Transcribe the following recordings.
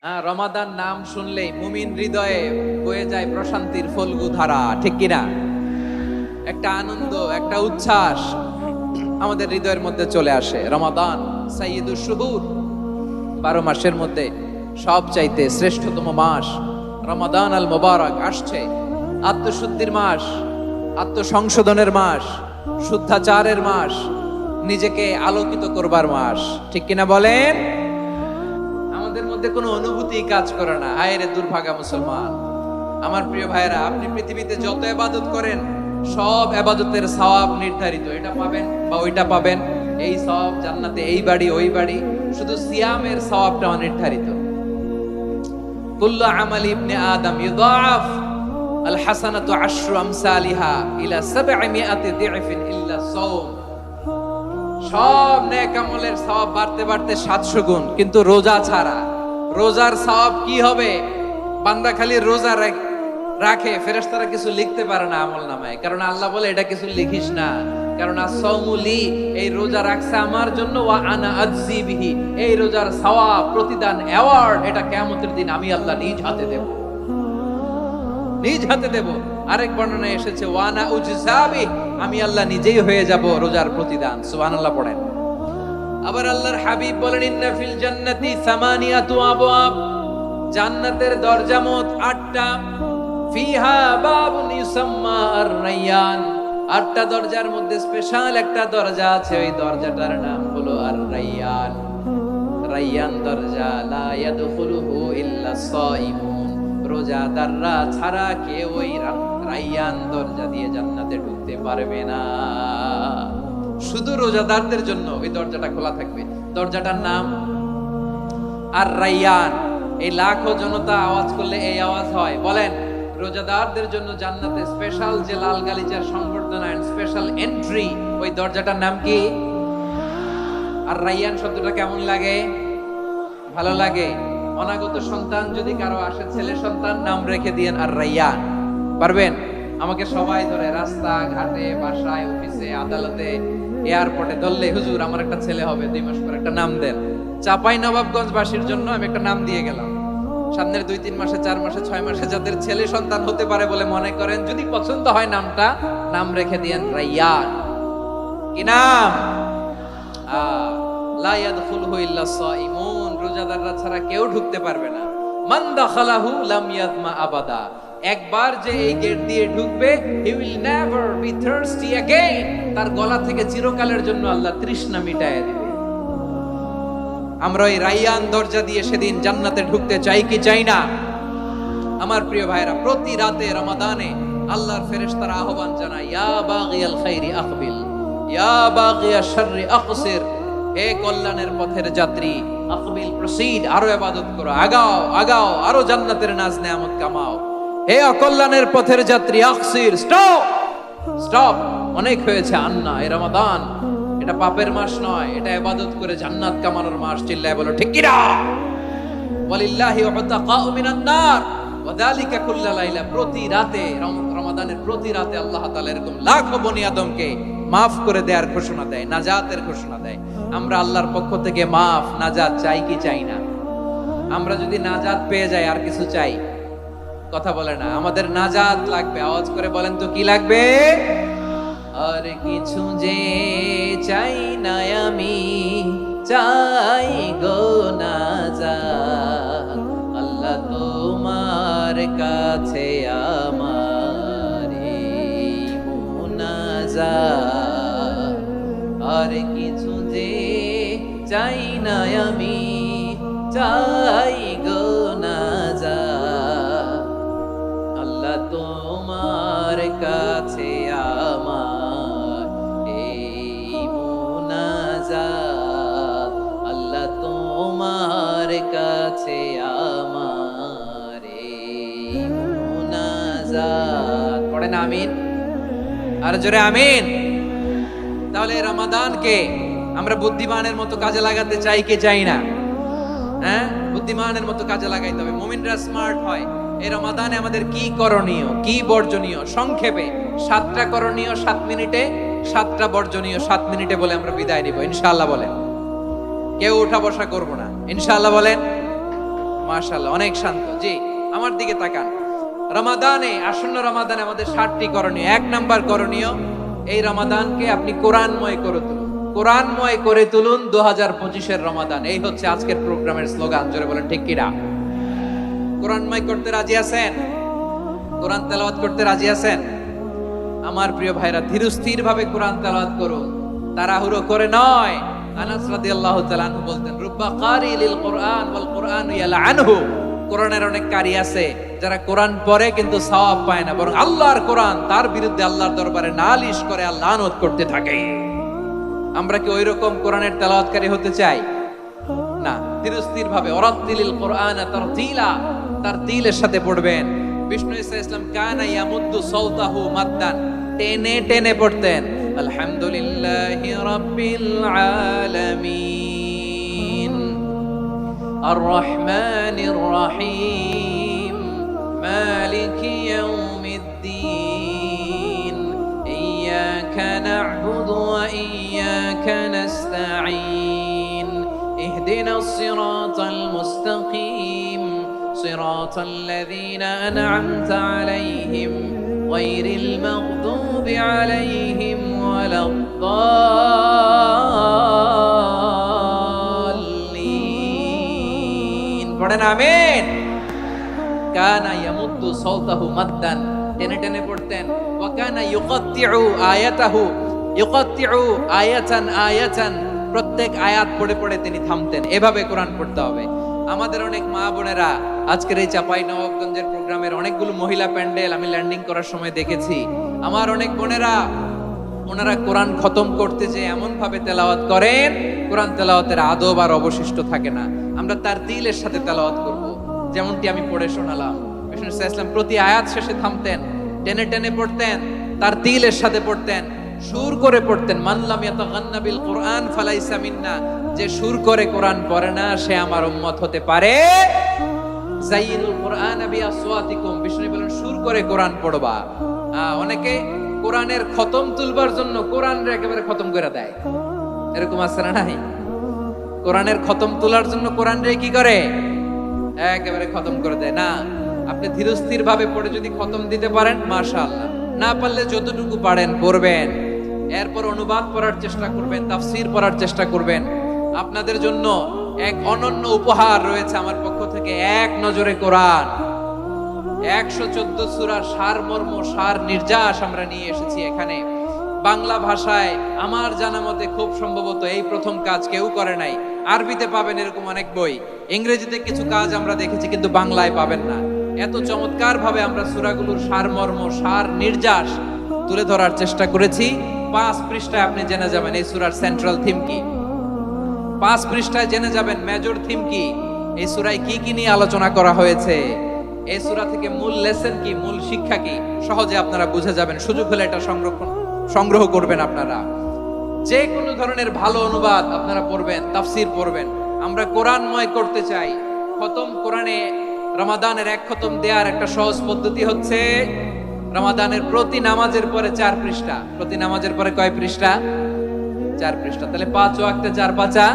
রমাদান নাম শুনলেই মুমিন হৃদয়ে বয়ে যায় প্রশান্তির ফল্গু ধারা, ঠিক কিনা? একটা আনন্দ, একটা উচ্ছ্বাস আমাদের হৃদয়ের মধ্যে চলে আসে। রমাদান সাইয়্যিদুশ শুহুর, 12 মাসের মধ্যে সবচাইতে শ্রেষ্ঠতম মাস রমাদান আল মুবারক আসছে। আত্মশুদ্ধির মাস, আত্মসংশোধনের মাস, শুদ্ধাচারের মাস, নিজেকে আলোকিত করবার মাস, ঠিক কিনা বলেন? আমাদের মধ্যে কোনো অনুভূতি কাজ করে না। হায় রে দুর্ভাগা মুসলমান। আমার প্রিয় ভাইরা, আপনি পৃথিবীতে যত ইবাদত করেন সব ইবাদতের সওয়াব নির্ধারিত, এটা পাবেন বা ওইটা পাবেন, এই সওয়াব জান্নাতে, এই বাড়ি ওই বাড়ি। শুধু সিয়ামের সওয়াবটা অনির্ধারিত। কুল্লু আমালি ইবনে আদম ইউদাআফ আল হাসানাতু আশরু আমসালিহা ইলা 700 দি'ফিন ইল্লা সাওম। সব নেক আমলের সওয়াব বাড়তে বাড়তে 700 গুণ, কিন্তু রোজা ছাড়া। রোজার সওয়াব কি হবে? বান্দা খালি রোজা রাখে, ফেরেশতারা কিছু লিখতে পারে না আমলনামায়, কারণ আল্লাহ বলে এটা কিছু লিখিস না, কারণ as-সাওমুলি, এই রোজা রাখছে আমার জন্য, ওয়া আনা আজজি বিহি, এই রোজার সওয়াব, প্রতিদান, অ্যাওয়ার্ড এটা কিয়ামতের দিন আমি আল্লাহ নিজ হাতে দেব, নিজ হাতে দেব। আরেক বর্ণনায় এসেছে ওয়া আনা উজজাবি, আমি আল্লাহ নিজেই হয়ে যাব রোজার প্রতিদান। সুবহানাল্লাহ পড়েন। আবার আল্লাহর হাবিব বলেন ইন্না ফিল জান্নাতি সামানিয়াতু আবওয়াব, জান্নাতের দরজা মোট 8টা। ফিহা বাবুন ইউসাম্মা আর-রায়্যান, 8টা দরজার মধ্যে স্পেশাল একটা দরজা আছে, ওই দরজাটার নাম হলো আর-রায়্যান। রায়্যান দরজা, লা ইয়াদখুলুহু ইল্লা সাইমুন, রোজাদাররা ছাড়া কেউ ওই রায়্যান দরজা দিয়ে জান্নাতে ঢুকতে পারবে না। শুধু রোজাদারদের জন্য ওই দরজাটা খোলা থাকবে। দরজাটার নাম আর-রায়্যান। এই লাখো জনতা আওয়াজ করলে এই আওয়াজ হয়। বলেন, রোজাদারদের জন্য জান্নাতে স্পেশাল যে লাল গালিচার সংবর্ধনা এন্ড স্পেশাল এন্ট্রি, ওই দরজাটার নাম কি? আর-রায়্যান শব্দটা কেমন লাগে? ভালো লাগে। অনাগত সন্তান যদি কারো আসে, ছেলে সন্তান, নাম রেখে দিয়েন আর-রায়্যান। পারবেন? আমাকে সবাই ধরে রাস্তা ঘাটে, বাসায়, অফিসে, আদালতে, এয়ারপোর্টে ধরলে, হুজুর আমার একটা ছেলে হবে 2 মাস পর, একটা নাম দেন। চাপাই নবাবগঞ্জ বাসীর জন্য আমি একটা নাম দিয়ে গেলাম। সামনের 2-3 মাসে, 4 মাসে, 6 মাসে যাদের ছেলে সন্তান হতে পারে বলে মনে করেন, যদি পছন্দ হয় নামটা, নাম রেখে দিয়েন রায়্যান। কি নাম? লা ইয়াদখুলুহু ইল্লা সাইমুন, রোজাদাররা ছাড়া কেউ ঢুকতে পারবে না। মান দাখালাহু লাম ইয়াযমা আবাদা, একবার যে এই গেট দিয়ে ঢুকবে, he will never be thirsty again, তার গলা থেকে চিরকালের জন্য আল্লাহ তৃষ্ণা মিটায় দিবে। আমরা এই রায়্যান দরজা দিয়ে সেদিন জান্নাতে ঢুকতে চাই কি চাই না? আমার প্রিয় ভাইরা, প্রতি রাতে রমাদানে আল্লাহর ফেরেশতারা আহ্বান জানায়, ইয়া বাগিয়াল খাইরি আকবিল, ইয়া বাগিয়াশ শাররি আকসির, হে কল্যাণের পথের যাত্রী, আকবিল, প্রসিড, আরো ইবাদত করো, আগাও আগাও, আরো জান্নাতের নাজ নেয়ামত কামাও। হে অকল্যাণের পথের যাত্রী, আকসির, স্টপ স্টপ, অনেক হয়েছে। আন্না, এই রমাদান এটা পাপের মাস নয়, এটা ইবাদত করে জান্নাত কামানোর মাস। চিল্লায় বলো ঠিক কি না? ওয়ালিল্লাহি উতাকাউ মিনান নার ওয়া যালিকা কুল্লা লাইলা, প্রতি রাতে, রমাদানের প্রতি রাতে আল্লাহ তাআলা এরকম লাখো বনি আদমকে মাফ করে দেওয়ার ঘোষণা দেয়, নাজাতের ঘোষণা দেয়। আমরা আল্লাহর পক্ষ থেকে মাফ, নাজাত চাই কি চাই না? আমরা যদি নাজাত পেয়ে যাই, আর কিছু চাই? কথা বলে না। আমাদের নাজাত লাগবে। আওয়াজ করে বলেন তো কি লাগবে? আর কিছু যে চাই না আমি, চাই গো নাজাত, আল্লাহ তোমার কাছে আমার এই মুনাজাত। আর কিছু যে চাই না আমি, চাই গো নাজাত, আল্লাহ তোমার কাছে আমার এই মুনাজাত, আল্লাহ তোমার কাছে আমার এই মুনাজাত। পড়েন আমিন, আর জোরে আমিন। তাহলে রমাদানকে আমরা বুদ্ধিমানের মতো কাজে লাগাতে চাই কি চাই না? হ্যাঁ, বুদ্ধিমানের মতো কাজে লাগাইতে হবে। মুমিনরা স্মার্ট হয়। এই রমাদানে আমাদের কি করণীয়, কি বর্জনীয়? সংক্ষেপে 7টা করণীয় 7 মিনিটে, 7টা বর্জনীয় 7 মিনিটে বলে আমরা বিদায় নিব ইনশাআল্লাহ। বলেন, কেউ উঠা বসা করব না ইনশাআল্লাহ। বলেন মাশাআল্লাহ, অনেক শান্ত। জি, আমার দিকে তাকান। রমাদানে, আসন্ন রমাদানে আমাদের 7টি করণীয়। 1 নাম্বার করণীয়, এই রমাদানকে আপনি কোরআনময় করে তুলুন। কোরআনময় করে তুলুন 2025-এর রমাদান। এই হচ্ছে আজকের প্রোগ্রামের স্লোগান। জোরে বলেন ঠিক কিনা? কোরআনময় করতে রাজি আছেন? কোরআন তেলাওয়াত করতে রাজি আছেন? আমার প্রিয় ভাইরা, ধীরস্থির ভাবে কোরআন তেলাওয়াত করুন, তাড়াহুড়ো করে নয়। আনাস রাদিয়াল্লাহু তাআলা আনহু বলতেন, রুব্বা কারি লিল কুরআন ওয়াল কুরআনু ইয়ালআনহু। কোরআনের অনেক কারি আছে যারা কোরআন পড়ে কিন্তু সওয়াব পায় না, বরং আল্লাহর কোরআন তার বিরুদ্ধে আল্লাহর দরবারে নালিশ করে আর লানত করতে থাকে। আমরা কি ওইরকম কোরআনের তেলাওয়াতকারী হতে চাই? না। ধীরস্থির ভাবে ওরাত্তিলিল কুরআনা তারতিলা, তারতিলের সাথে পড়বেন। বিষ্ণু ঈসা ইসলাম কানা ইয়ামুদ্দু সাওতাহু মাদ্দান, টেনে টেনে পড়তেন। আলহামদুলিল্লাহি রাব্বিল আলামিন আর রহমানির রহিম মালিকি ইয়াউমিদ্দিন ইয়্যাকা না'বুদু ওয়া ইয়্যাকা নাস্তাঈন ইহদিনাস সিরাতাল মুস্তাকিম صراط الذين أنعمت عليهم غير المغضوب عليهم ولا الضالين পড়েন আমিন। কানা ইয়ামুদ্দু সাওতাহু মাদ্দান, টেনে টেনে পড়তেন। ওয়া কানা ইউকাত্তিউ আয়াতাহু, ইউকাত্তিউ আয়াতান আয়াতান, প্রত্যেক আয়াত পড়ে পড়ে তিনি থামতেন। এভাবে কোরআন পড়তে হবে। আমাদের অনেক মা বোনেরা আজকের এই চাঁপাইনবাবগঞ্জের প্রোগ্রামের অনেকগুলো মহিলা প্যান্ডেল আমি ল্যান্ডিং করার সময় দেখেছি। আমার অনেক বোনেরা, ওনারা কোরআন খতম করতে যে এমন ভাবে তেলাওয়াত করেন, কোরআন তেলাওয়াতের আদব আর অবশিষ্ট থাকে না। আমরা তার দিলের সাথে তেলাওয়াত করব, যেমনটি আমি পড়ে শোনালাম। বিষ্ণু ইসলাম প্রতি আয়াত শেষে থামতেন, টেনে টেনে পড়তেন, তার দিলের সাথে পড়তেন, সুর করে পড়তেন। মানলাম ইয়াতাগান্না বিল কুরআন ফালাইসা মিন্না, যে সুর করে কোরআন পড়ে না সে আমার উম্মত হতে পারে। যাইনুল কুরআন বিআসওয়াতিকুম, বিষ্ণু বলেন সুর করে কোরআন পড়বা। অনেকে কোরআনের খতম তুলবার জন্য কোরআনরে একেবারে খতম করে দেয়, এরকম আছে না নাই? কোরআনের খতম তোলার জন্য কোরআনরে কি করে? একেবারে খতম করে দেয়। না, আপনি ধীরস্থির ভাবে পড়ে যদি খতম দিতে পারেন মাশাআল্লাহ, না পারলে যতটুকু পারেন পড়বেন। এরপর অনুবাদ পড়ার চেষ্টা করবেন, তাফসীর পড়ার চেষ্টা করবেন। আপনাদের জন্য এক অনন্য উপহার রয়েছে আমার পক্ষ থেকে, এক নজরে কোরআন। 114 সূরার সারমর্ম, সার নির্যাস আমরা নিয়ে এসেছি এখানে বাংলা ভাষায়। আমার জানা মতে খুব সম্ভবত এই প্রথম কাজ কেউ করে নাই। আরবিতে পাবেন এরকম অনেক বই, ইংরেজিতে কিছু কাজ আমরা দেখেছি, কিন্তু বাংলায় পাবেন না। এত চমৎকার ভাবে আমরা সূরাগুলোর সারমর্ম, সার নির্যাস তুলে ধরার চেষ্টা করেছি। 5 পৃষ্ঠায় আপনি জেনে যাবেন এই সূরার সেন্ট্রাল থিম কি। 5 পৃষ্ঠায় জেনে যাবেন মেজর থিম কি, এই সূরায় কি কি নিয়ে আলোচনা করা হয়েছে, এই সূরা থেকে মূল লেসন কি, মূল শিক্ষা কি, সহজে আপনারা বুঝে যাবেন। সুযোগ হলে এটা সংগ্রহ করবেন। আপনারা যে কোনো ধরনের ভালো অনুবাদ আপনারা পড়বেন, তাফসীর পড়বেন। আমরা কোরআনময় করতে চাই। খতম কোরআনে রমাদানের 1 খতম দেওয়ার একটা সহজ পদ্ধতি হচ্ছে রমাদানের প্রতি নামাজের পরে 4 পৃষ্ঠা। প্রতি নামাজের পরে কয় পৃষ্ঠা? 4 পৃষ্ঠা। তাহলে 5 ওয়াক্তে 4 পাঁচা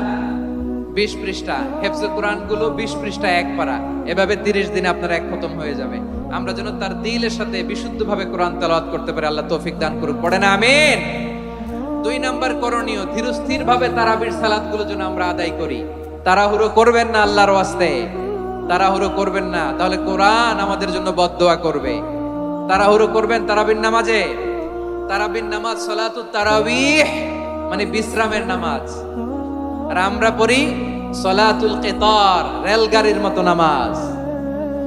20 পৃষ্ঠা। হেফজে কোরআন গুলো 20 পৃষ্ঠা 1 পারা। এভাবে 30 দিনে আপনার 1 খতম হয়ে যাবে। আমরা যেন তার দিলের সাথে বিশুদ্ধভাবে কোরআন তেলাওয়াত করতে পারি, আল্লাহ তৌফিক দান করুক। পড়েন আমিন। 2 নাম্বার করণীয়, ধীরস্থির ভাবে তারাবির সালাত গুলো যেন আমরা আদায় করি। তাড়াহুড়ো করবেন না আল্লাহর ওয়াস্তে, তাড়াহুড়ো করবেন না, তাহলে কোরআন আমাদের জন্য বদদোয়া করবে। তাড়াহুড়ো করবেন তারাবির নামাজে। তারাবির নামাজ সালাতুত তারাবিহ মানে বিশ্রামের নামাজ। আর আমরা পড়ি সালাতুল কিতার, রেলগাড়ির মতো নামাজ।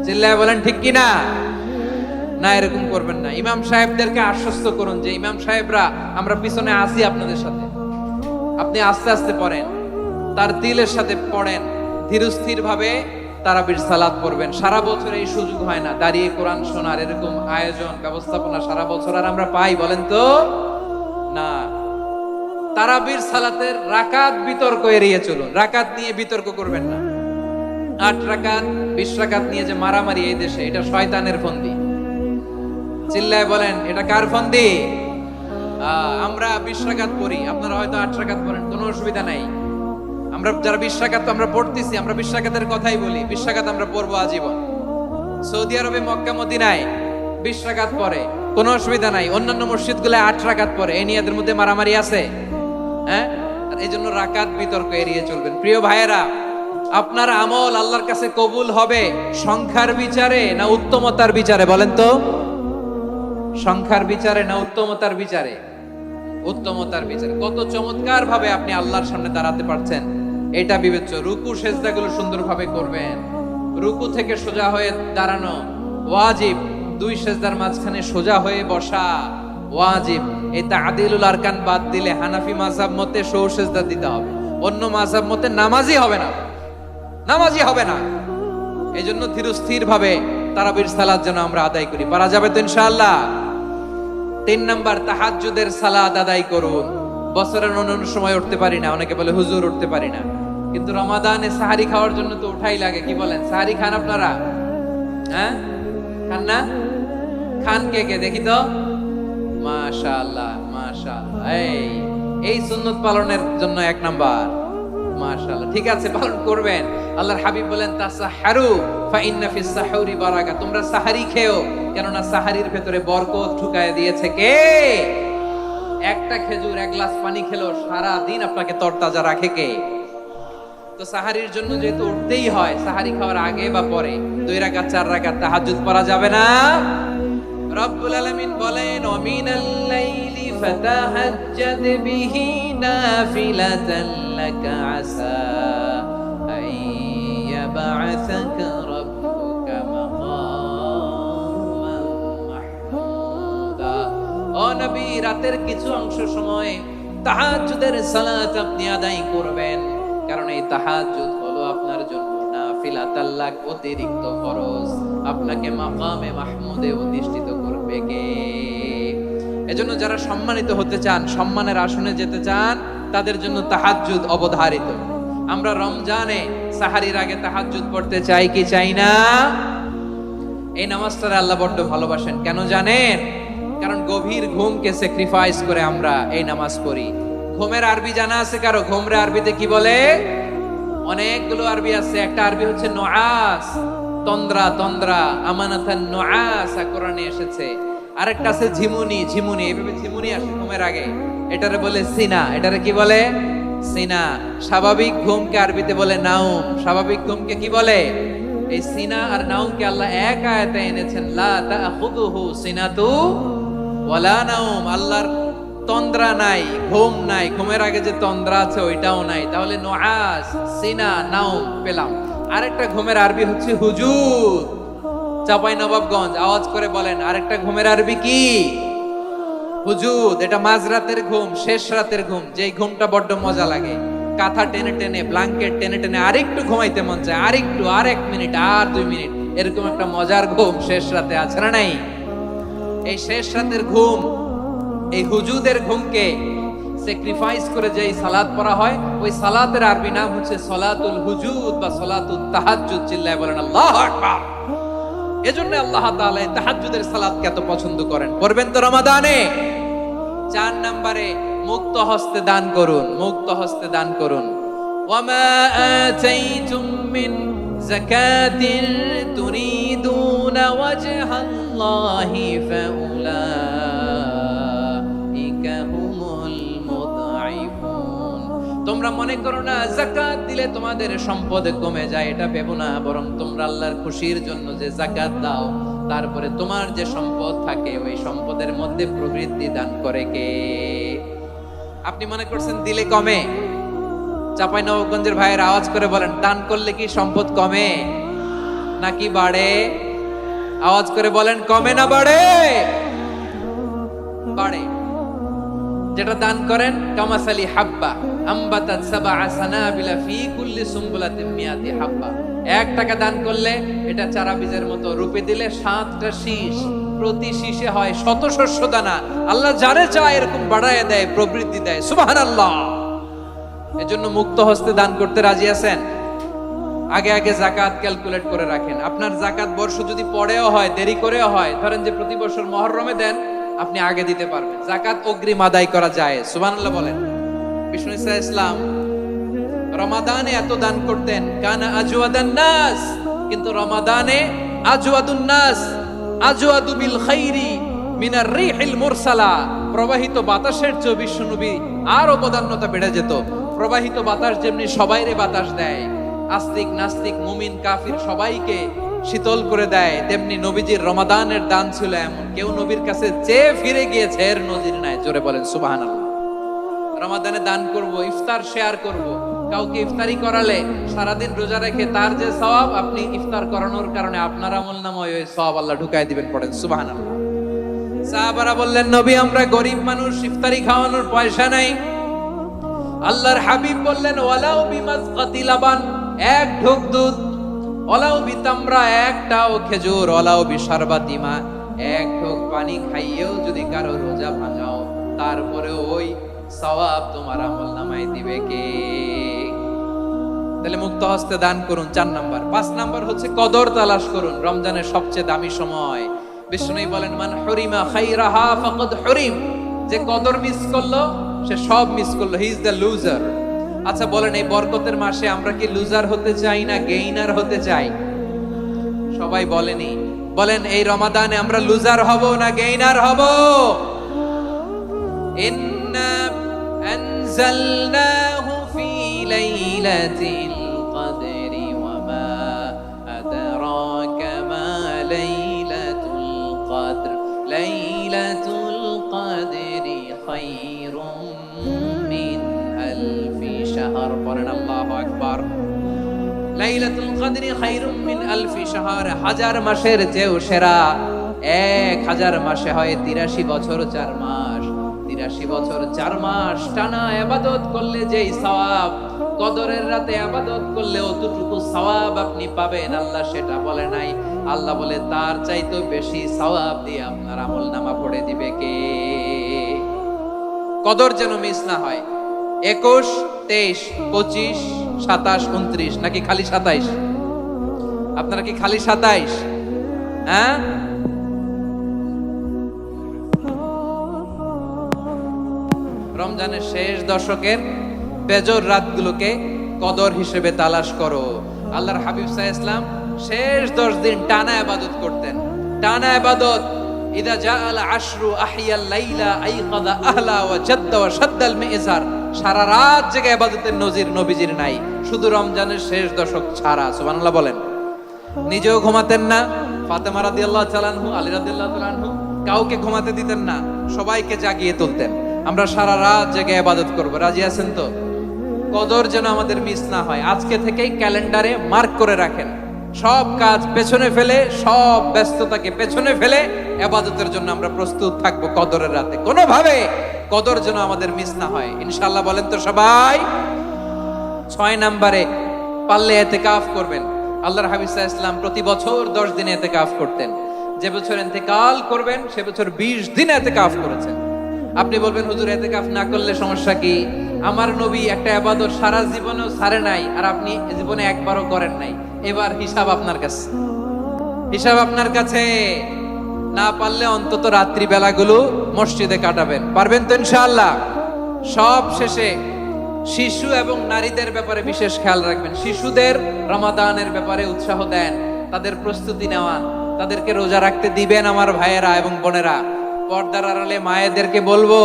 চিল্লায় বলেন ঠিক কি না? না, এরকম করবেন না। ইমাম সাহেবদেরকে আশ্বস্ত করুন যে ইমাম সাহেবরা আমরা পিছনে আসি আপনাদের সাথে, আপনি আস্তে আস্তে পড়েন, তার দিলের সাথে পড়েন, ধীরস্থির ভাবে তারাবির সালাত পড়বেন। সারা বছর এই সুযোগ হয় না দাঁড়িয়ে কোরআন শোনার, এরকম আয়োজন ব্যবস্থাপনা সারা বছর আর আমরা পাই বলেন তো? না। তারাবির সালাতের রাকাত বিতর্ক এড়িয়ে চলুন। রাকাত নিয়ে বিতর্ক করবেন না। 8 রাকাত 20 রাকাত নিয়ে যে মারামারি এই দেশে, এটা শয়তানের ফন্দি। চিল্লায় বলেন এটা কার ফন্দি? আমরা 20 রাকাত পড়ি, আপনারা হয়তো 8 রাকাত পড়েন, কোনো অসুবিধা নাই। আমরা আমরা যারা 20 রাকাত আমরা পড়তেছি, আমরা 20 রাকাতের কথাই বলি, 20 রাকাত আমরা পড়বো আজীবন। সৌদি আরবে মক্কা মদিনায় 20 রাকাত পড়ে, কোনো অসুবিধা নাই। অন্যান্য মসজিদগুলো 8 রাকাত পড়ে, এই নিয়ে এদের মধ্যে মারামারি আছে? হ্যাঁ, এই জন্য রাকাত বিতর্ক এড়িয়ে চলবেন। প্রিয় ভাইয়েরা, আপনার আমল আল্লাহর কাছে কবুল হবে সংখ্যার বিচারে না উত্তমতার বিচারে? বলেন তো, সংখ্যার বিচারে না উত্তমতার বিচারে? উত্তমতার বিচারে। কত চমৎকার ভাবে আপনি আল্লাহর সামনে দাঁড়াতে পারছেন এটা বিবেচ্য। রুকু সেজদাগুলো সুন্দরভাবে করবেন, রুকু থেকে সোজা হয়ে দাঁড়ানো ওয়াজিব, 2 সেজদার মাঝখানে সোজা হয়ে বসা ওয়াজিব। এই তা'দিলুল আরকান বাদ দিলে হানাফি মাযহাব মতে সৌ সেজদা দিতে হবে, অন্য মাযহাব মতে নামাজই হবে না, নামাজই হবে না। এইজন্য ধীরস্থির ভাবে তারাবির সালাত যেন আমরা আদায় করি। পারা যাবে তো ইনশাআল্লাহ? 3 নাম্বার, তাহাজ্জুদের সালাত আদায় করুন। বছরের অন্যান্য সময় উঠতে পারি না, অনেকে বলে হুজুর উঠতে পারি না, কিন্তু রমাদানে সাহারি খাওয়ার জন্য তো উঠাই লাগে। কি বলেন, সাহারি খান আপনারা? হ্যাঁ, খান না? খান কে কে দেখি তো? মাশাআল্লাহ মাশাআল্লাহ। এই সুন্নত পালনের জন্য 1 নাম্বার। মাশাআল্লাহ, ঠিক আছে, পালন করবেন। আল্লাহর হাবিব বলেন তাসাহহারু ফা ইন্না ফিস সাহুরি বারাকা, তোমরা সাহারি খেও, কেননা সাহারির ভেতরে বরকত ঢুকায় দিয়েছে কে? একটা খেজুর, 1 গ্লাস পানি খেলো সারা দিন আপনাকে তরতাজা রাখে কে? তো সাহারির জন্য যেহেতু উঠতেই হয়, সাহারি খাওয়ার আগে বা পরে 2 রাকাত 4 রাকাত তাহাজ্জুদ পড়া যাবে না? রব্বুল আলামিন বলেন ওয়ামিনাল লাইলি ফাতাহাজ্জাদ বিহি নাফিলাতান লাকা আসা আইয়াবআসাকা রাব্বুকা মাকামান মাহমুদা। ও নবী, রাতের কিছু অংশ সময় তাহাজ্জুদের সালাত আপনি আদায় করবেন, কারণ এই তাহাজ্জুদ হলো আপনার জন্য নাফিলাতাল লাক, অতিরিক্ত ফরজ। আপনাকে মাকামে মাহমুদে অধিষ্ঠিত করবে কে? এজন্য যারা সম্মানিত হতে চান, সম্মানের আসনে যেতে চান, তাদের জন্য তাহাজ্জুদ অবধারিত। আমরা রমজানে সাহারির আগে তাহাজ্জুদ পড়তে চাই কি চাই না? এই নামাজটা আল্লাহ বড্ড ভালোবাসেন। কেন জানেন? কারণ গভীর ঘুমকে স্যাক্রিফাইস করে আমরা এই নামাজ পড়ি। ঘুমের আরবি জানা আছে কারো? ঘুমরে আরবিতে কি বলে? অনেকগুলো আরবি আছে। একটা আরবি হচ্ছে নুআস, তন্দ্রা, তন্দ্রা, আমানাতান নুআস কোরআনে এসেছে। আরেকটা আছে ঝিমুনি, ঝিমুনি, এইভাবে ঝিমুনি আসে ঘুমের আগে, এটারে বলে সিনা। এটারে কি বলে? সিনা। স্বাভাবিক ঘুমকে আরবিতে বলে নাউম। স্বাভাবিক ঘুমকে কি বলে? এই সিনা আর নাউমকে আল্লাহ এক আয়াতে এনেছেন, লা তাখুযুহু সিনাতু ওয়ালা নাউম। আল্লাহর তন্দ্রা নাই, ঘুম নাই, ঘুমের আগে যে তন্দ্রা আছে ওইটাও নাই। তাহলে নুআস, সিনা, নাউম পেলাম। আরেকটা ঘুমের আরবি হচ্ছে হুজুর। চাঁপাইনবাবগঞ্জ আওয়াজ করে বলেন, আরেকটা ঘুমের আরবি কি? হুজুর। এটা মাঝরাতের ঘুম, শেষ রাতের ঘুম, যেই ঘুমটা বড্ড মজা লাগে। কাঁথা টেনে টেনে, ব্ল্যাঙ্কেট টেনে টেনে আরেকটু ঘুমাইতে মন চায়, আরেকটু, আর 1 মিনিট, আর 2 মিনিট, এরকম একটা মজার ঘুম শেষ রাতে আছে না নাই? এই শেষ রাতের ঘুম, এই হুজুদের ঘুমকে স্যাক্রিফাইস করে যেই সালাত পড়া হয়, ওই সালাতের আরবি নাম হচ্ছে সলাতুল হুজুদ বা সলাতুত তাহাজ্জুদ। চিল্লায় বলেন আল্লাহু আকবার। এজন্য আল্লাহ তাআলা এই তাহাজ্জুদের সালাতকে এত পছন্দ করেন। পড়বেন তো রমাদানে। 4 নম্বরে মুক্ত হস্তে দান করুন, মুক্ত হস্তে দান করুন। ওয়ামা আতাইতুম মিন যাকাতিন তুরিদুনা ওয়াজহাল্লাহি ফাউলাইকা হুমুল মুদঈফুন। তোমরা মনে করো না যাকাত দিলে তোমাদের সম্পদ কমে যায়, এটা ভেবো না। বরং তোমরা আল্লাহর খুশির জন্য যে যাকাত দাও, তারপরে তোমার যে সম্পদ থাকে ওই সম্পদের মধ্যে প্রবৃদ্ধি দান করে কে? আপনি মনে করছেন দিলে কমে? চাঁপাইনবাবগঞ্জের ভাইয়ের আওয়াজ করে বলেন, দান করলে কি সম্পদ কমে নাকি বাড়ে? আওয়াজ করে বলেন, কমে না বাড়ে? বাড়ে। যেটা দান করেন, কামাসালি হাব্বা আম্বাতাত সাবআ সানাবিলা ফি কুল্লি সুমবুলাতিন মিয়াতি হাব্বা। 1 টাকা দান করলে এটা চারা বীজের মতো, রূপে দিলে 7টা শীষ, প্রতি শীষে হয় 100 শস্য দানা। আল্লাহ যারে চায় এরকম বাড়ায় দেয়, প্রবৃদ্ধি দেয়। সুবহানাল্লাহ। এজন্য মুক্ত হস্তে দান করতে রাজি আছেন? আগে আগে যাকাত ক্যালকুলেট করে রাখেন। আপনার যাকাত বর্ষ যদি পরেও হয়, দেরি করেও হয়, ধরেন যে প্রতি বছর মুহররমে দেন, আপনি আগে দিতে পারবেন। যাকাত অগ্রিম আদায় করা যায়। সুবহানাল্লাহ বলেন। বিষ্ণু ইসা ইসলাম রমাদানে এত দান করতেন, কানা আজওয়াদান নাস, কিন্তু রমাদানে আজওয়াদুন নাস আজওয়াদু বিল খাইরি মিনার রিহিল মুরসালা, প্রবাহিত বাতাসের চেয়ে বিশ্বনবী আর অবদান্যতা বেড়ে যেত। প্রবাহিত বাতাস যেমনি সবাইরে বাতাস দেয়, আস্তিক নাস্তিক মুমিন কাফির সবাইকে শীতল করে দেয়, তেমনি নবীজির রমাদানের দান ছিল এমন, কেউ নবীর কাছে চেয়ে ফিরে গিয়েছে এর নজির নাই। জোরে বলেন সুবহানাল্লাহ। রমাদানে দান করব, ইফতার শেয়ার করব, কাউকে ইফতারি করালে সারাদিন রোজা রেখে তার যে সওয়াব, আপনি ইফতার করানোর কারণে আপনার আমলনামায় ওই সওয়াব আল্লাহ ঢুকায় দিবেন। পড়েন সুবহানাল্লাহ। সাহাবারা বললেন, নবী আমরা গরিব মানুষ, ইফতারি খাওয়ানোর পয়সা নাই। আল্লাহর হাবিব বললেন, ওয়ালাউ বিমাজকাতি লাবান, এক ঢোক দুধ, ওয়ালাউ বিতামরা, একটাও খেজুর, ওয়ালাউ বিশারবাতি মা, এক ঢোক পানি খাইয়েও যদি কারো রোজা ভাঙাও, তারপরে ওই সওয়াব তোমার আমলনামায় দিবে কে? তাহলে মুক্ত হস্তে দান করুন, 4 নাম্বার। 5 নাম্বার হচ্ছে কদর তালাশ করুন, রমজানের সবচেয়ে দামি সময়। বিষ্ণু বলেন, মান হুরিমা খাইরাহা ফাকাদ হুরিম, যে কদর মিস করলো সে সব মিস করলো, হি ইজ দ্য লুজার। আচ্ছা বলেন, এই বরকতের মাসে আমরা কি লুজার হতে চাই না গেইনার হতে চাই? সবাই বলেনি, বলেন এই রমাদানে আমরা লুজার হব না গেইনার হব? ইন্না আনজালনাহু ফি লাইলাতিল কদরি ওয়া মা আদরাকা মা লাইলাতুল কদর, লাইলাতুল কদরি খায়রুম মিন আলফি শাহর। পড়েন আল্লাহু আকবার। লাইলাতুল কদরি খায়রুম মিন আলফি শাহর, 1000 মাসের চেয়েও সেরা। 1000 মাসে হয় 83 বছর 4 মাস। 83 বছর 4 মাস টানা ইবাদত করলে যেই সওয়াব, কদরের রাতে ইবাদত করলে অতটুকু সওয়াব আপনি পাবেন, আল্লাহ সেটা বলে নাই। আল্লাহ বলে তার চাইতেও বেশি সওয়াব দিয়ে আপনার আমলনামা পড়ে দিবে কে? কদর যেন মিস না হয়। 21, 23, 25, 27, 29 নাকি খালি 27? আপনারা কি খালি 27? হ্যাঁ, রমজানের শেষ দশকের বেজর রাতগুলোকে কদর হিসেবে তালাশ করো। আল্লাহর হাবিব সাল্লাল্লাহু আলাইহি ওয়াসাল্লাম শেষ 10 দিন টানা ইবাদত করতেন, টানা ইবাদত। ইদা জাআল আশরু আহিয়াল লাইলা আইকাদা আহলা ওয়া জাদ্দা ওয়া শাদ্দাল মিজার, সারা রাত জেগে ইবাদতের নজির নবীজির নাই, শুধু রমজানের শেষ দশক ছাড়া। সুবহানাল্লাহ বলেন। নিজেও ঘুমাতেন না, ফাতেমা রাদিয়াল্লাহু তাআলা আনহু, আলী রাদিয়াল্লাহু তাআলা আনহু কাউকে ঘুমাতে দিতেন না, সবাইকে জাগিয়ে তুলতেন। আমরা সারা রাত জেগে ইবাদত করব, রাজি আছেন তো? কদর যেন আমাদের মিস না হয়। আজকে থেকেই ক্যালেন্ডারে মার্ক করে রাখেন, সব কাজ পেছনে ফেলে, সব ব্যস্ততাকে পেছনে ফেলে ইবাদতের জন্য আমরা প্রস্তুত থাকবো কদরের রাতে। কোনোভাবে কদর যেন আমাদের মিস না হয়, ইনশাআল্লাহ। বলেন তো সবাই। 6 নম্বরে পারলে ইতিকাফ করবেন। আল্লাহর হাবিব সাল্লাল্লাহু আলাইহি ওয়াসাল্লাম প্রতি বছর 10 দিন ইতিকাফ করতেন। যে বছর ইন্তেকাল করবেন সে বছর 20 দিন ইতিকাফ করেছেন। আপনি বলবেন, হুজুর ইতিকাফ না করলে সমস্যা কি? আমার নবী একটা ইবাদত সারা জীবনেও ছাড়ে নাই, আর আপনি জীবনে একবারও করেন নাই। এবার হিসাব আপনার কাছে, হিসাব আপনার কাছে। না পারলে অন্তত রাত্রি বেলাগুলো মসজিদে কাটাবেন। পারবেন তো ইনশাআল্লাহ? সব শেষে শিশু এবং নারীদের ব্যাপারে বিশেষ খেয়াল রাখবেন। শিশুদের রমাদানের ব্যাপারে উৎসাহ দেন, তাদের প্রস্তুতি নেওয়া, তাদেরকে রোজা রাখতে দিবেন। আমার ভাইয়েরা এবং বোনেরা, পর্দার আড়ালে মায়েদেরকে বলবো,